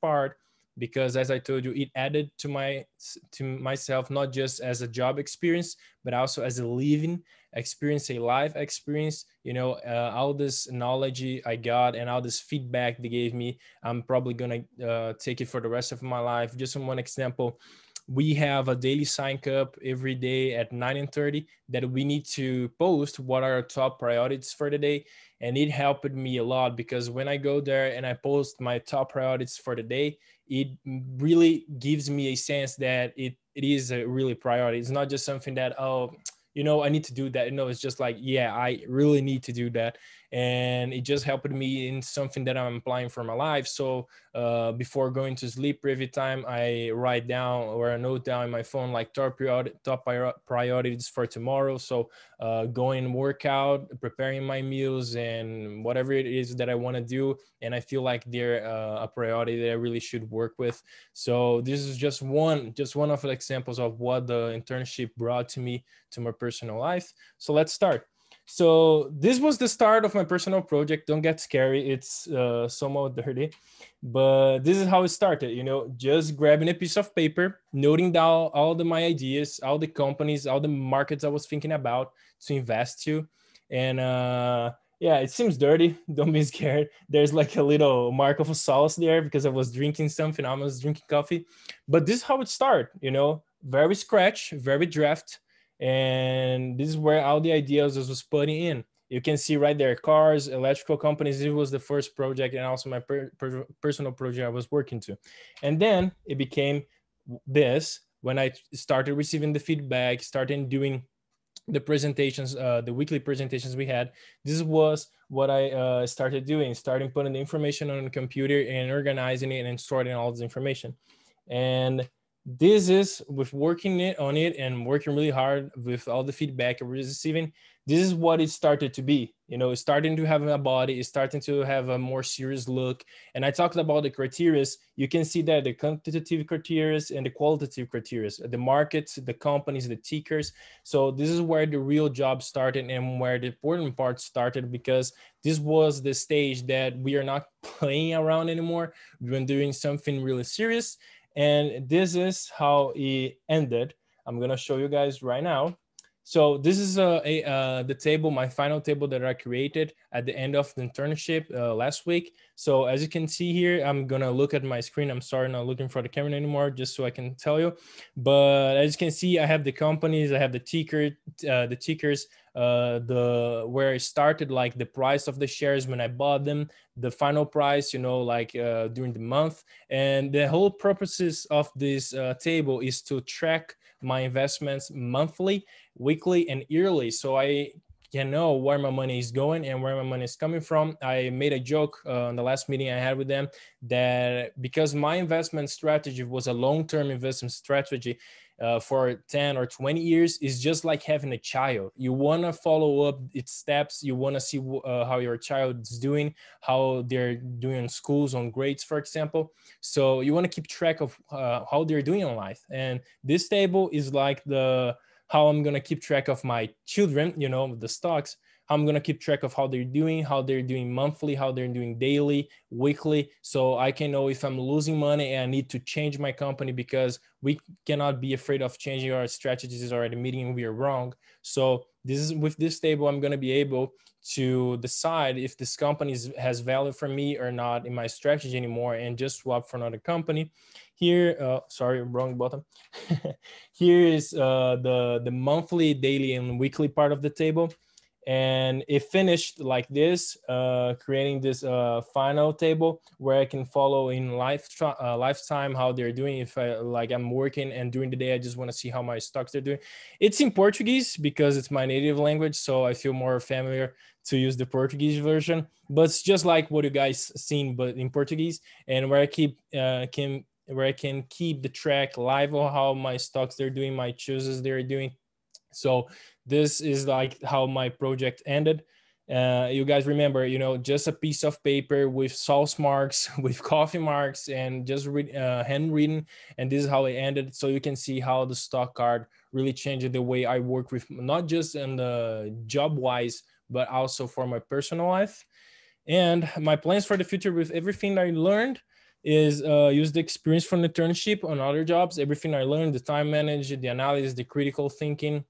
part, because as I told you, it added to myself, not just as a job experience, but also as a living experience, a life experience. You know, all this knowledge I got and all this feedback they gave me, I'm probably gonna take it for the rest of my life. Just on one example, we have a daily sign up every day at 9:30 that we need to post what are our top priorities for the day. And it helped me a lot, because when I go there and I post my top priorities for the day, it really gives me a sense that it is a really priority. It's not just something that, oh, you know, I need to do that. No, it's just like, yeah, I really need to do that. And it just helped me in something that I'm applying for my life. So before going to sleep, every time I write down or I note down in my phone, like top priorities for tomorrow. So going workout, preparing my meals, and whatever it is that I want to do. And I feel like they're a priority that I really should work with. So this is just one of the examples of what the internship brought to me, to my personal life. So let's start. So this was the start of my personal project. Don't get scary. It's somewhat dirty, but this is how it started, you know, just grabbing a piece of paper, noting down all my ideas, all the companies, all the markets I was thinking about to invest to. And yeah, it seems dirty. Don't be scared. There's like a little mark of a sauce there because I was drinking something. I was drinking coffee, but this is how it started, you know, very scratch, very draft. And this is where all the ideas I was putting in. You can see right there, cars, electrical companies. It was the first project, and also my personal project I was working to. And then it became this when I started receiving the feedback, started doing the presentations, the weekly presentations we had. This was what I started doing, starting putting the information on the computer and organizing it and storing all this information. And this is with working on it and working really hard with all the feedback we're receiving. This is what it started to be. You know, it's starting to have a body, it's starting to have a more serious look. And I talked about the criteria. You can see that the quantitative criteria and the qualitative criteria, the markets, the companies, the tickers. So this is where the real job started and where the important part started, because this was the stage that we are not playing around anymore. We've been doing something really serious. And this is how it ended. I'm gonna show you guys right now. So this is the table, my final table that I created at the end of the internship last week. So as you can see here, I'm gonna look at my screen. I'm sorry, not looking for the camera anymore, just so I can tell you. But as you can see, I have the companies, I have the tickers, where I started, like the price of the shares when I bought them, the final price, you know, like during the month. And the whole purposes of this table is to track my investments monthly, weekly, and yearly, so I can know where my money is going and where my money is coming from. I made a joke on the last meeting I had with them that because my investment strategy was a long-term investment strategy for 10 or 20 years, is just like having a child. You want to follow up its steps. You want to see how your child is doing, how they're doing in schools, on grades, for example. So you want to keep track of how they're doing in life. And this table is like how I'm going to keep track of my children, you know, the stocks, how I'm going to keep track of how they're doing monthly, how they're doing daily, weekly. So I can know if I'm losing money and I need to change my company, because we cannot be afraid of changing our strategies or admitting we are wrong. So this is with this table, I'm going to be able to decide if this company has value for me or not in my strategy anymore, and just swap for another company. Here, sorry, wrong button. Here is the monthly, daily, and weekly part of the table. And it finished like this, creating this final table where I can follow in lifetime how they're doing. If I'm working and during the day, I just want to see how my stocks are doing. It's in Portuguese because it's my native language, so I feel more familiar to use the Portuguese version. But it's just like what you guys seen, but in Portuguese, and where I can keep the track live of how my stocks they're doing, my choices they're doing. So this is like how my project ended. You guys remember, you know, just a piece of paper with sauce marks, with coffee marks, and just handwritten. And this is how it ended. So you can see how the stock card really changed the way I work with, not just in the job wise, but also for my personal life. And my plans for the future with everything I learned is use the experience from the internship on other jobs, everything I learned, the time management, the analysis, the critical thinking,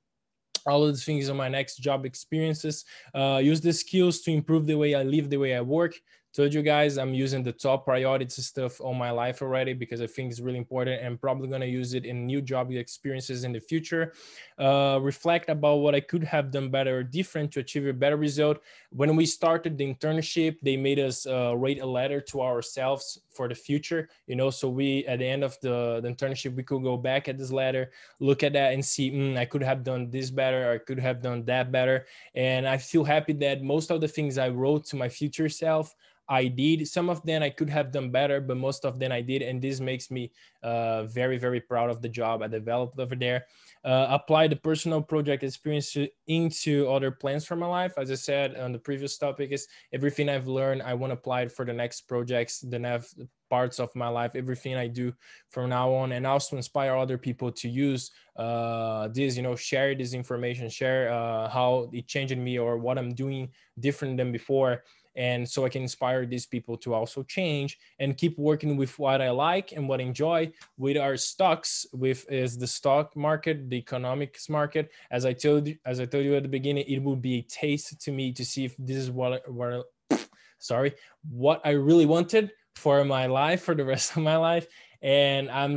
all of the things on my next job experiences, use the skills to improve the way I live, the way I work. Told you guys I'm using the top priority stuff all my life already, because I think it's really important, and probably going to use it in new job experiences in the future. Reflect about what I could have done better or different to achieve a better result. When we started the internship, they made us write a letter to ourselves for the future, you know, so we, at the end of the internship, we could go back at this letter, look at that and see, I could have done this better, or I could have done that better. And I feel happy that most of the things I wrote to my future self, I did. Some of them I could have done better, but most of them I did. And this makes me very, very proud of the job I developed over there. Apply the personal project experience into other plans for my life. As I said on the previous topic, is everything I've learned, I want to apply it for the next projects, the next parts of my life, everything I do from now on, and also inspire other people to use this, you know, share this information, share how it changed me or what I'm doing different than before. And so I can inspire these people to also change and keep working with what I like and what I enjoy with our stocks, with is the stock market, the economics market. As I told you at the beginning, it would be a taste to me to see if this is what I really wanted for my life, for the rest of my life. And I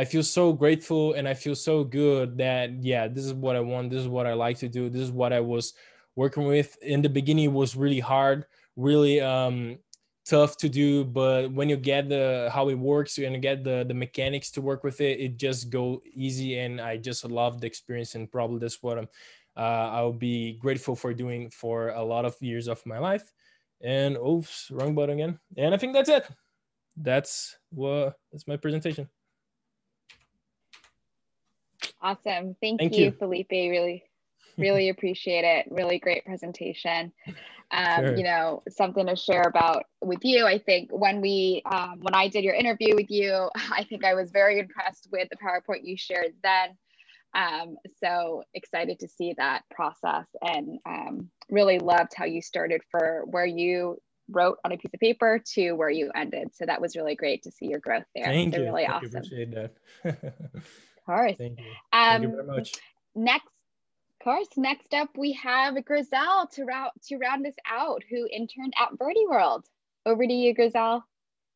feel so grateful and I feel so good that, yeah, this is what I want. This is what I like to do. This is what I was working with. In the beginning, it was really hard, really tough to do. But when you get how it works and you get the mechanics to work with it, it just go easy. And I just love the experience. And probably that's what I'll be grateful for doing for a lot of years of my life. And oops, wrong button again. And I think that's it. That's my presentation. Awesome. Thank Thank you, you. Felipe. Really appreciate it. Really great presentation. Sure. You know, something to share about with you. I think when I did your interview with you, I think I was very impressed with the PowerPoint you shared then. So excited to see that process, and really loved how you started for where you wrote on a piece of paper to where you ended. So that was really great to see your growth there. Thank so you. really Thank you. awesome. Appreciate that. Of course. Thank you. Thank you very much. Next up, we have Grizel to round us out, who interned at BIRDIE World. Over to you, Grizel.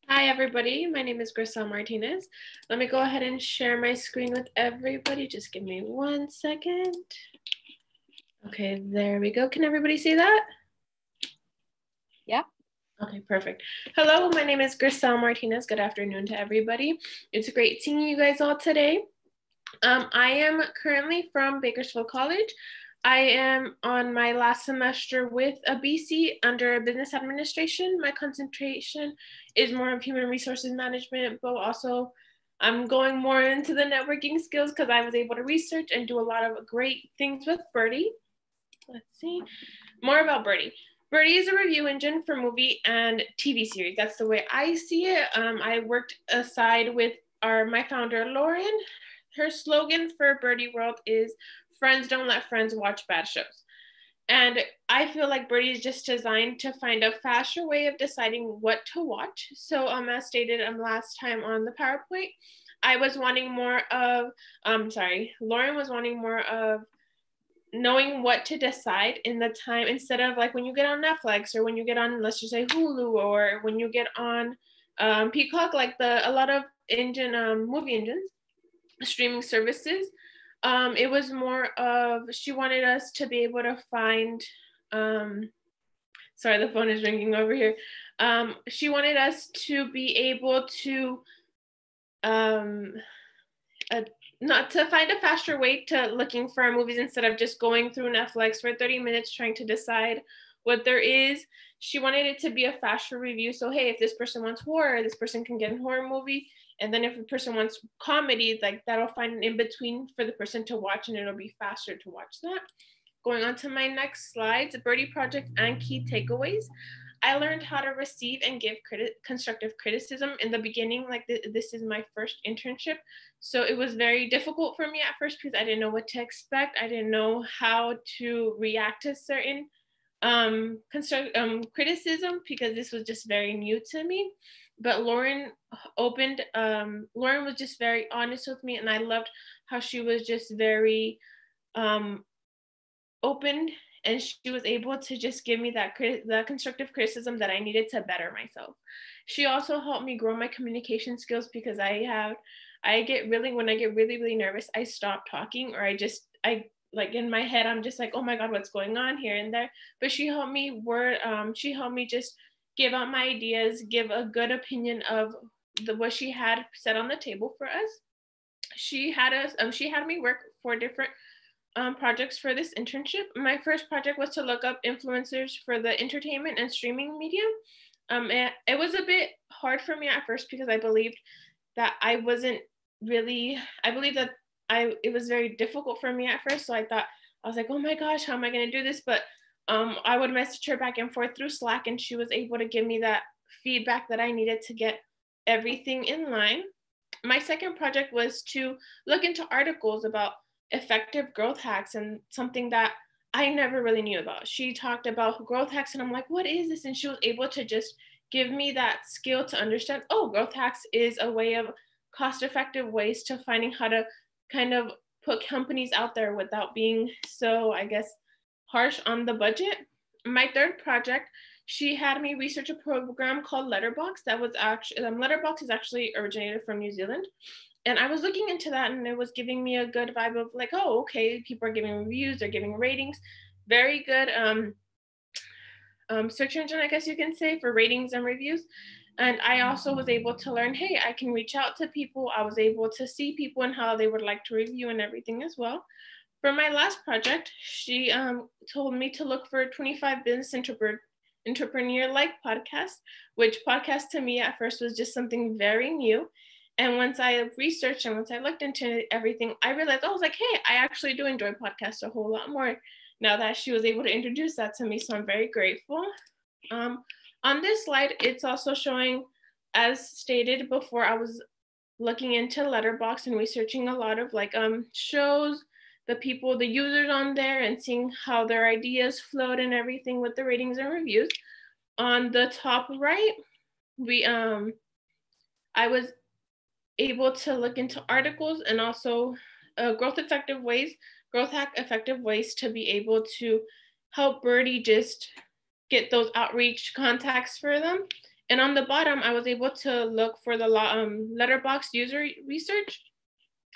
Hi, everybody. My name is Grizel Martinez. Let me go ahead and share my screen with everybody. Just give me 1 second. Okay, there we go. Can everybody see that? Yeah. Okay, perfect. Hello, my name is Grizel Martinez. Good afternoon to everybody. It's great seeing you guys all today. I am currently from Bakersfield College. I am on my last semester with a BC under business administration. My concentration is more of human resources management, but also I'm going more into the networking skills because I was able to research and do a lot of great things with BIRDIE. Let's see, more about BIRDIE. BIRDIE is a review engine for movie and TV series. That's the way I see it. I worked aside with my founder, Lauren. Her slogan for BIRDIE World is "Friends don't let friends watch bad shows." And I feel like BIRDIE is just designed to find a faster way of deciding what to watch. So as stated last time on the PowerPoint, I was wanting more of, Lauren was wanting more of knowing what to decide in the time, instead of like when you get on Netflix or when you get on, let's just say Hulu, or when you get on Peacock, like a lot of movie engines, streaming services. It was more of, she wanted us to be able to find, sorry, the phone is ringing over here. She wanted us to be able to, not to find a faster way to looking for our movies, instead of just going through Netflix for 30 minutes trying to decide what there is. She wanted it to be a faster review. So, hey, if this person wants horror, this person can get a horror movie. And then if a person wants comedy, like that'll find an in-between for the person to watch, and it'll be faster to watch that. Going on to my next slides, BIRDIE project and key takeaways. I learned how to receive and give constructive criticism in the beginning. Like this is my first internship. So it was very difficult for me at first because I didn't know what to expect. I didn't know how to react to certain criticism because this was just very new to me. But Lauren was just very honest with me, and I loved how she was just very open, and she was able to just give me the constructive criticism that I needed to better myself. She also helped me grow my communication skills because when I get really nervous, I stop talking, or I like in my head, I'm just like, oh my God, what's going on here and there. But she helped me just give out my ideas, give a good opinion of what she had set on the table for us. She had me work for different projects for this internship. My first project was to look up influencers for the entertainment and streaming medium. It was a bit hard for me at first because I believed that it was very difficult for me at first. So I was like, oh my gosh, how am I going to do this? But I would message her back and forth through Slack, and she was able to give me that feedback that I needed to get everything in line. My second project was to look into articles about effective growth hacks, and something that I never really knew about. She talked about growth hacks, and I'm like, what is this? And she was able to just give me that skill to understand, oh, growth hacks is a way of cost-effective ways to finding how to kind of put companies out there without being so, I guess, harsh on the budget. My third project, she had me research a program called Letterboxd. Letterboxd is actually originated from New Zealand. And I was looking into that, and it was giving me a good vibe of like, oh, okay, people are giving reviews, they're giving ratings. Very good search engine, I guess you can say, for ratings and reviews. And I also was able to learn, hey, I can reach out to people. I was able to see people and how they would like to review and everything as well. For my last project, she told me to look for 25 business entrepreneur-like podcasts, which podcast to me at first was just something very new. And once I researched and once I looked into everything, I realized, I was like, hey, I actually do enjoy podcasts a whole lot more now that she was able to introduce that to me. So I'm very grateful. On this slide, it's also showing, as stated before, I was looking into Letterboxd and researching a lot of like shows, the people, the users on there, and seeing how their ideas flowed and everything with the ratings and reviews. On the top right, I was able to look into articles and also growth hack effective ways to be able to help BIRDIE just get those outreach contacts for them. And on the bottom, I was able to look for the Letterboxd user research.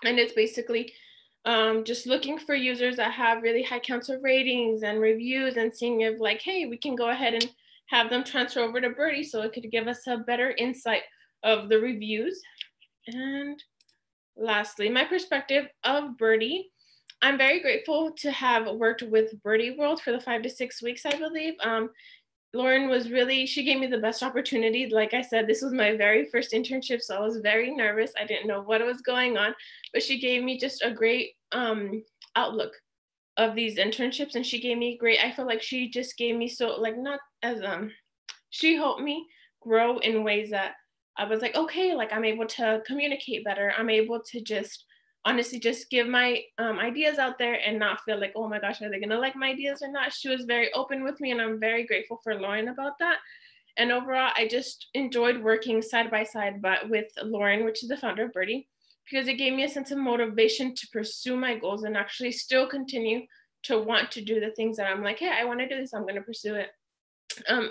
And it's basically just looking for users that have really high counts of ratings and reviews and seeing if like, hey, we can go ahead and have them transfer over to BIRDIE so it could give us a better insight of the reviews. And lastly, my perspective of BIRDIE. I'm very grateful to have worked with BIRDIE World for the 5 to 6 weeks, I believe. Lauren was she gave me the best opportunity. Like I said, this was my very first internship, so I was very nervous. I didn't know what was going on, but she gave me just a great outlook of these internships, and she gave me I feel like she just gave me she helped me grow in ways that I was like, okay, like I'm able to communicate better. I'm able to just honestly just give my ideas out there and not feel like, oh my gosh, are they gonna like my ideas or not? She was very open with me, and I'm very grateful for Lauren about that. And overall, I just enjoyed working side by side with Lauren, which is the founder of BIRDIE, because it gave me a sense of motivation to pursue my goals and actually still continue to want to do the things that I'm like, hey, I want to do this, I'm going to pursue it.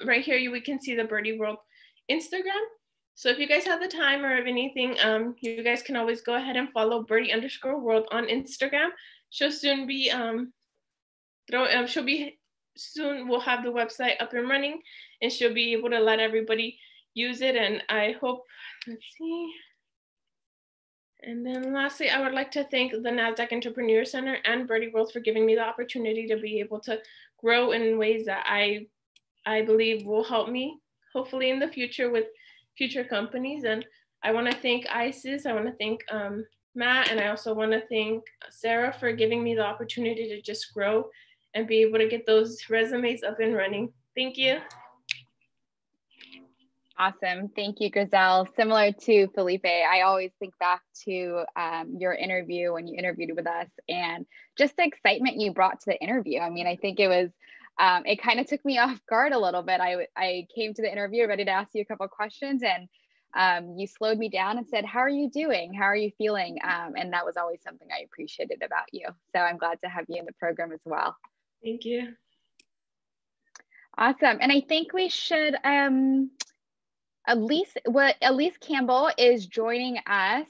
Right here, we can see the BIRDIE World Instagram. So if you guys have the time or if anything, you guys can always go ahead and follow BIRDIE_world on Instagram. She'll soon be, soon we'll have the website up and running, and she'll be able to let everybody use it. And I hope, let's see. And then lastly, I would like to thank the NASDAQ Entrepreneur Center and BIRDIE World for giving me the opportunity to be able to grow in ways that I believe will help me, hopefully in the future with future companies. And I want to thank ISIS, I want to thank Matt, and I also want to thank Sarah for giving me the opportunity to just grow and be able to get those resumes up and running. Thank you. Awesome. Thank you, Griselle. Similar to Felipe, I always think back to your interview when you interviewed with us and just the excitement you brought to the interview. I mean, I think it was, it kind of took me off guard a little bit. I came to the interview ready to ask you a couple of questions, and you slowed me down and said, how are you doing? How are you feeling? And that was always something I appreciated about you. So I'm glad to have you in the program as well. Thank you. Awesome. And I think we should, Elise Campbell is joining us.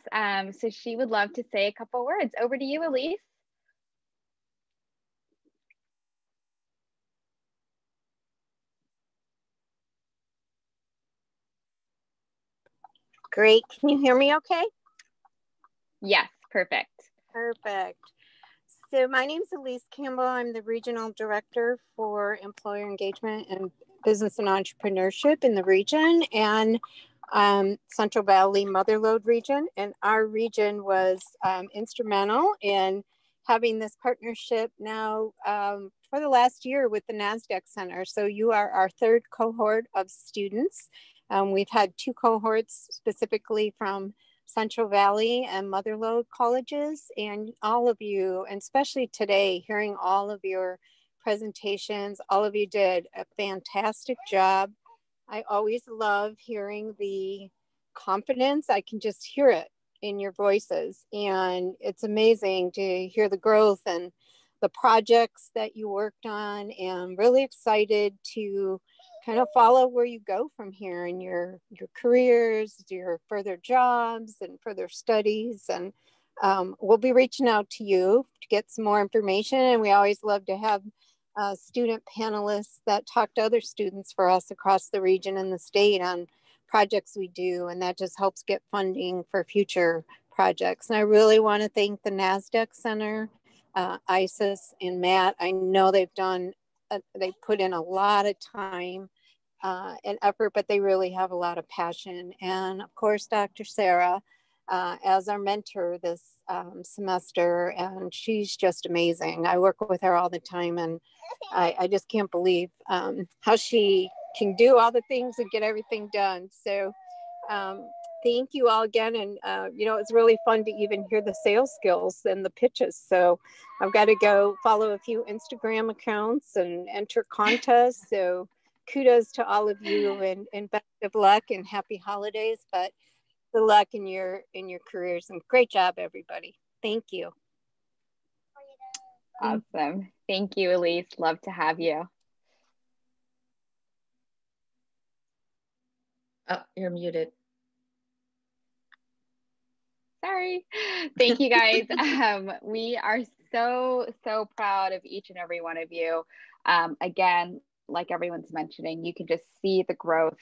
So she would love to say a couple words. Over to you, Elise. Great. Can you hear me okay? Yes, perfect. Perfect. So my name is Elise Campbell. I'm the Regional Director for Employer Engagement and Business and Entrepreneurship in the region and Central Valley Motherlode region. And our region was instrumental in having this partnership now for the last year with the NASDAQ Center. So you are our third cohort of students. We've had 2 cohorts specifically from Central Valley and Motherlode colleges, and all of you, and especially today, hearing all of your presentations, all of you did a fantastic job. I always love hearing the confidence. I can just hear it in your voices, and it's amazing to hear the growth and the projects that you worked on, and really excited to kind of follow where you go from here in your careers, your further jobs and further studies. And we'll be reaching out to you to get some more information. And we always love to have student panelists that talk to other students for us across the region and the state on projects we do. And that just helps get funding for future projects. And I really want to thank the NASDAQ Center, ISIS and Matt. I know they've put in a lot of time and effort, but they really have a lot of passion. And of course, Dr. Sarah, as our mentor this semester, and she's just amazing. I work with her all the time, and I just can't believe how she can do all the things and get everything done. So thank you all again. And, you know, it's really fun to even hear the sales skills and the pitches. So I've got to go follow a few Instagram accounts and enter contests. So kudos to all of you, and best of luck and happy holidays. But good luck in your careers, and great job, everybody. Thank you. Awesome. Thank you, Elise. Love to have you. Oh, you're muted. Sorry. Thank you, guys. We are so proud of each and every one of you. Again, like everyone's mentioning, you can just see the growth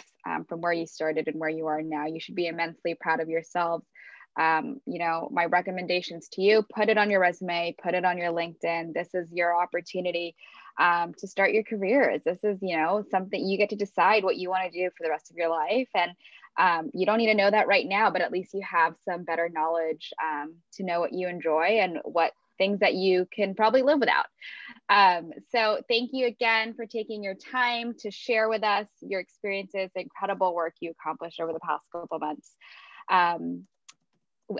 from where you started and where you are now. You should be immensely proud of yourselves. You know, my recommendations to you: put it on your resume, put it on your LinkedIn. This is your opportunity to start your careers. This is, you know, something you get to decide what you want to do for the rest of your life. And you don't need to know that right now, but at least you have some better knowledge to know what you enjoy and what things that you can probably live without. So thank you again for taking your time to share with us your experiences, the incredible work you accomplished over the past couple months.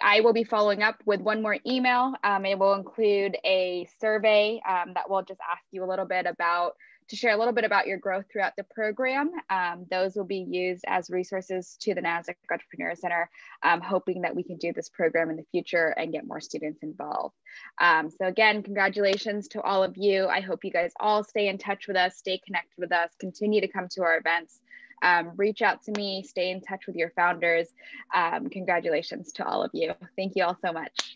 I will be following up with one more email. It will include a survey that will just ask you a little bit about, to share a little bit about your growth throughout the program. Those will be used as resources to the NASDAQ Entrepreneur Center, hoping that we can do this program in the future and get more students involved. So again, congratulations to all of you. I hope you guys all stay in touch with us, stay connected with us, continue to come to our events. Reach out to me, stay in touch with your founders. Congratulations to all of you. Thank you all so much.